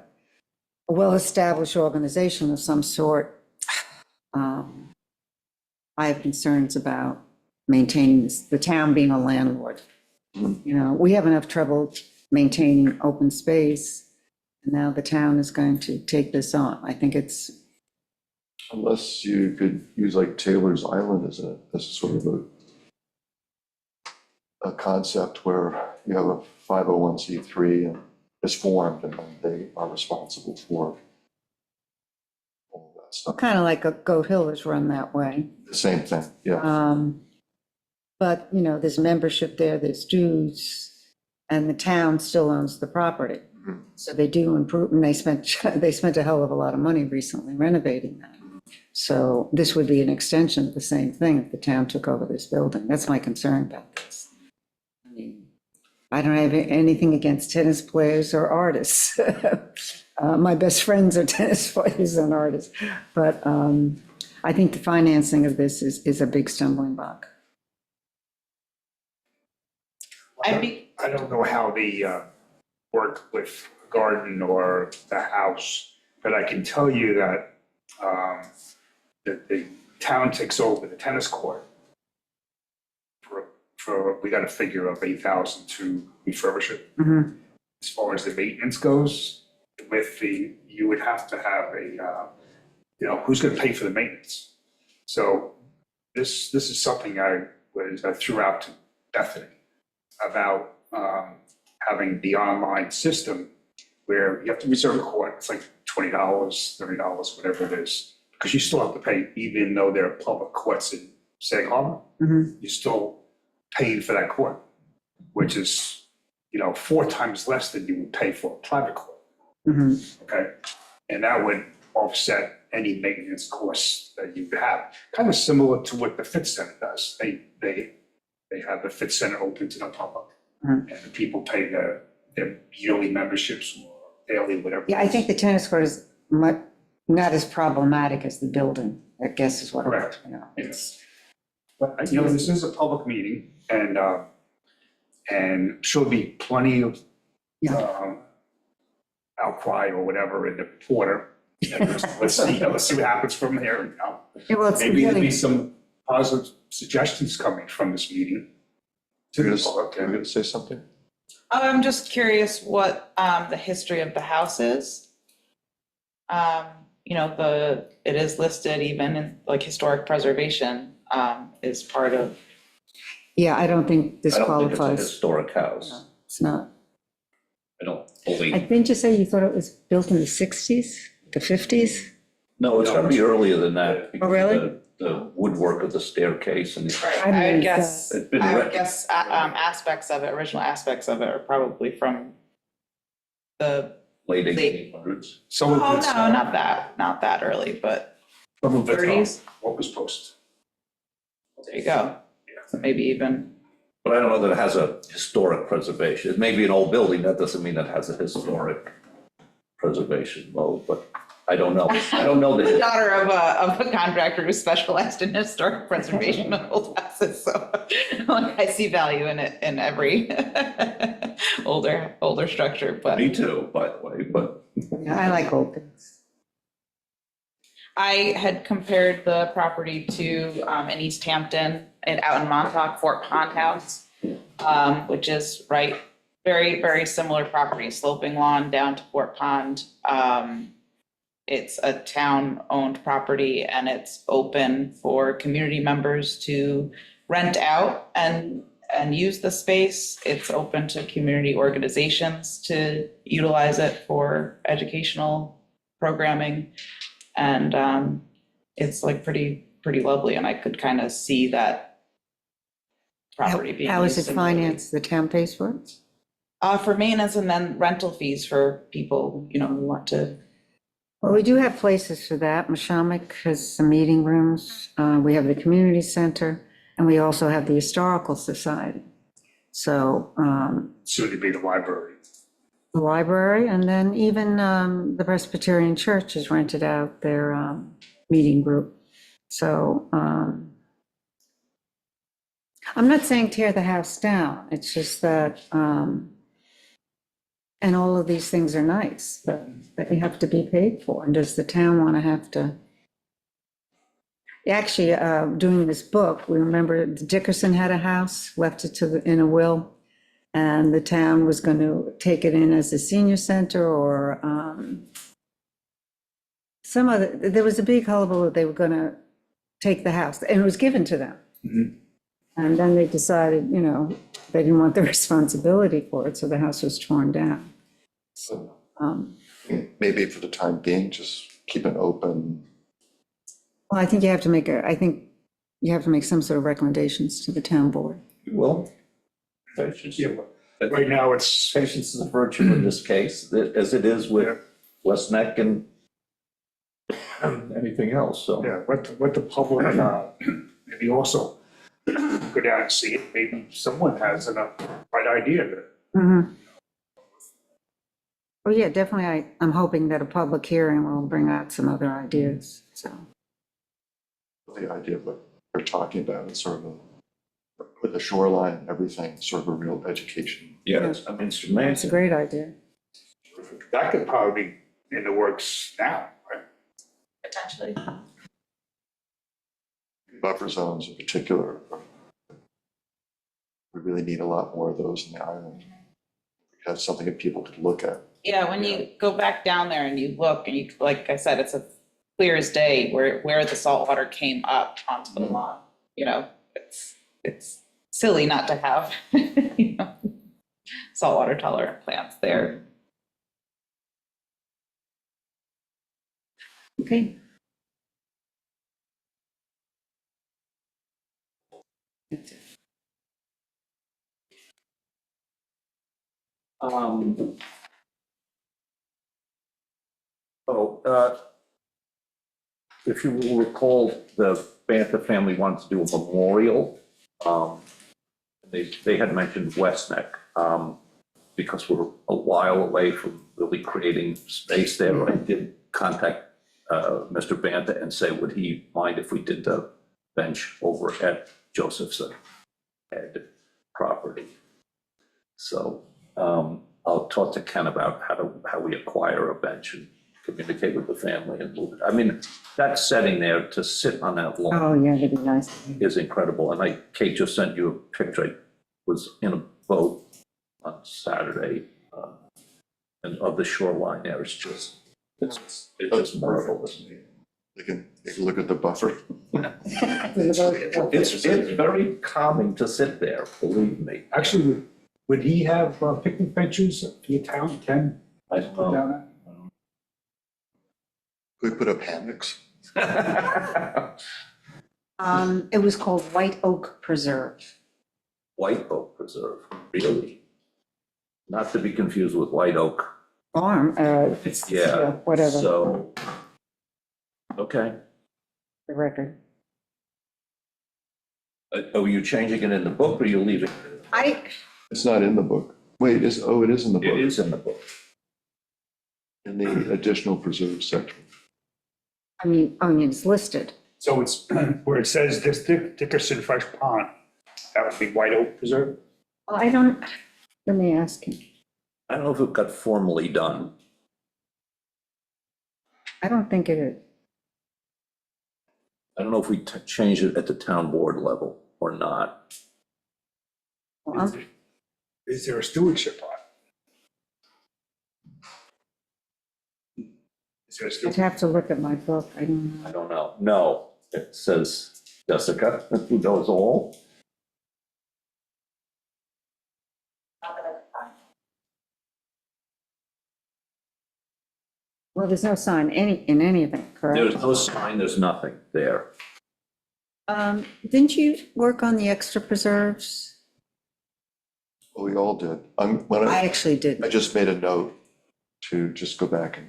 well-established organization of some sort, I have concerns about maintaining the town being a landlord. You know, we have enough trouble maintaining open space, and now the town is going to take this on. I think it's, Unless you could use like Taylor's Island as a sort of a concept where you have a 501c3 and is formed, and then they are responsible for all that stuff. kind of like a Goat Hill is run that way. The same thing, yeah. But, you know, there's membership there, there's dues, and the town still owns the property. So they do improve, and they spent a hell of a lot of money recently renovating that. So this would be an extension of the same thing if the town took over this building. That's my concern about this. I mean, I don't have anything against tennis players or artists. My best friends are tennis players and artists. But I think the financing of this is a big stumbling block. I don't know how they work with garden or the house, but I can tell you that the town takes over the tennis court for we got a figure of 8,000 to refurbish it. Mhm. As far as the maintenance goes, you would have to have you know, who's going to pay for the maintenance? So this is something I threw out to Bethany about having the online system where you have to reserve a court. It's like $20, $30, whatever it is, because you still have to pay, even though there are public courts in Sag Harbor, Mhm. you're still paying for that court, which is, you know, 4 times less than you would pay for a private court. Mhm. Okay, and that would offset any maintenance costs that you have. Kind of similar to what the Fit Center does. They have the Fit Center open to the public, Mhm. and the people pay the their yearly memberships or daily, whatever. Yeah, I think the tennis court is not as problematic as the building, I guess is what. Correct. You know. It's, but, this is a public meeting, and there'll be plenty of outcry or whatever in the reporter. And let's see what happens from there. Yeah, well, it's Maybe there'll really, be some positive suggestions coming from this meeting. To You're the public. going to say something? I'm just curious what the history of the house is. It is listed even in like historic preservation is part of. yeah, I don't think this I don't think it's a qualifies. historic house. It's not. I don't I believe. think you say you thought it was built in the 60s, the 50s? No, it's gotta be earlier than that. because Oh, really? The woodwork of the staircase and I I mean, would guess, it's been I would written. guess aspects of it, original aspects of it are probably from the, late Late. 1800s. Some oh, of it's, no, not that early, but some of it's 30s. what was posted. There you go. So maybe even, But I don't know that it has a historic preservation. It may be an old building, that doesn't mean it has a historic preservation mode, but I don't know. I don't know the that. daughter of a contractor who specialized in historic preservation of old houses, so like I see value in it in every older structure, but. Me too, by the way, but Yeah, I like old things. I had compared the property to in East Hampton and out in Montauk, Fort Pond House, which is right, very, very similar property, sloping lawn down to Fort Pond. It's a town-owned property and it's open for community members to rent out and use the space. It's open to community organizations to utilize it for educational programming. And it's like pretty lovely, and I could kind of see that property being. How is used it similarly. financed? The town pays for it? For maintenance and then rental fees for people, who want to. Well, we do have places for that. Mashamik has some meeting rooms. We have the community center, and we also have the historical society. So Soon to be the library. the library, and then even the Presbyterian Church has rented out their meeting group. So I'm not saying tear the house down. It's just that, and all of these things are nice, but they have to be paid for. And does the town want to have to? Actually, doing this book, we remember Dickerson had a house, left it in a will. And the town was going to take it in as a senior center or there was a big hullabaloo, they were going to take the house, and it was given to them. Mhm. And then they decided, they didn't want the responsibility for it, so the house was torn down. So Well, maybe for the time being, just keep it open. I think you have to make some sort of recommendations to the town board. well, patience. Yeah, but right now it's, Patience is a virtue in this case, as it is with West Neck and anything else, so. yeah, what the public, maybe also go down and see it, maybe someone has a right idea that. Mhm. Oh, yeah, definitely. I'm hoping that a public hearing will bring out some other ideas, so. The idea of what we're talking about is sort of with the shoreline and everything, sort of a real education. Yeah, it's It's a amazing. great idea. That could probably be in the works now, right? Potentially. Buffer zones in particular. We really need a lot more of those in the island. Have something that people could look at. Yeah, when you go back down there and you look, and like I said, it's a clear as day where the salt water came up onto the lawn. It's silly not to have, saltwater tolerant plants there. Okay. If you will recall, the Bantha family wanted to do a memorial. They had mentioned West Neck, because we're a while away from really creating space there, I did contact Mr. Banta and say, would he mind if we did the bench over at Josephson Head property? So I'll talk to Ken about how we acquire a bench and communicate with the family and move it. I mean, that setting there to sit on that lawn Oh, yeah, that'd be nice. is incredible. And Kate just sent you a picture. I was in a boat on Saturday, and of the shoreline there. It's just marvelous. They can look at the buffer. It's very calming to sit there, believe me. Actually, would he have picnic benches for the town, Ken? I Put don't know. down We put up hammocks. It was called White Oak Preserve. White Oak Preserve, really? Not to be confused with White Oak. Farm, Yeah. whatever, So, okay. the record. Are you changing it in the book or are you leaving it? It's not in the book. Wait, it is in the It book, is in the book. in the additional preserve section. I mean, it's listed. So it's where it says this Dickerson Fresh Pond, that would be White Oak Preserve? Well, let me ask him. I don't know if it got formally done. I don't think it is. I don't know if we changed it at the town board level or not. Well, Is there a stewardship on it? Is there a I'd stewardship? have to look at my book. I don't know. I don't know. No, it says Jessica, who knows all. Well, there's no sign in anything, correct? There's no sign, there's nothing there. Didn't you work on the extra preserves? Well, we all did. I actually did. I just made a note to just go back and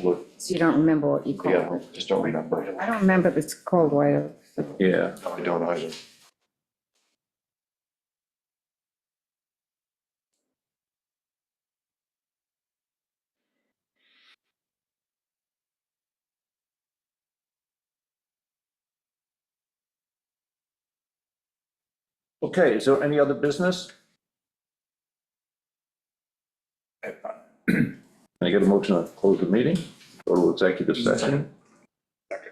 look. So you don't remember what you called Yeah, it? just don't remember. I don't remember if it's called White Oak. So- Yeah. No, I don't either. Okay, is there any other business? Can I get a motion to close the meeting? Go to executive session? Second.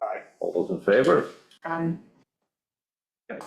Aye. All those in favor? Um, Okay.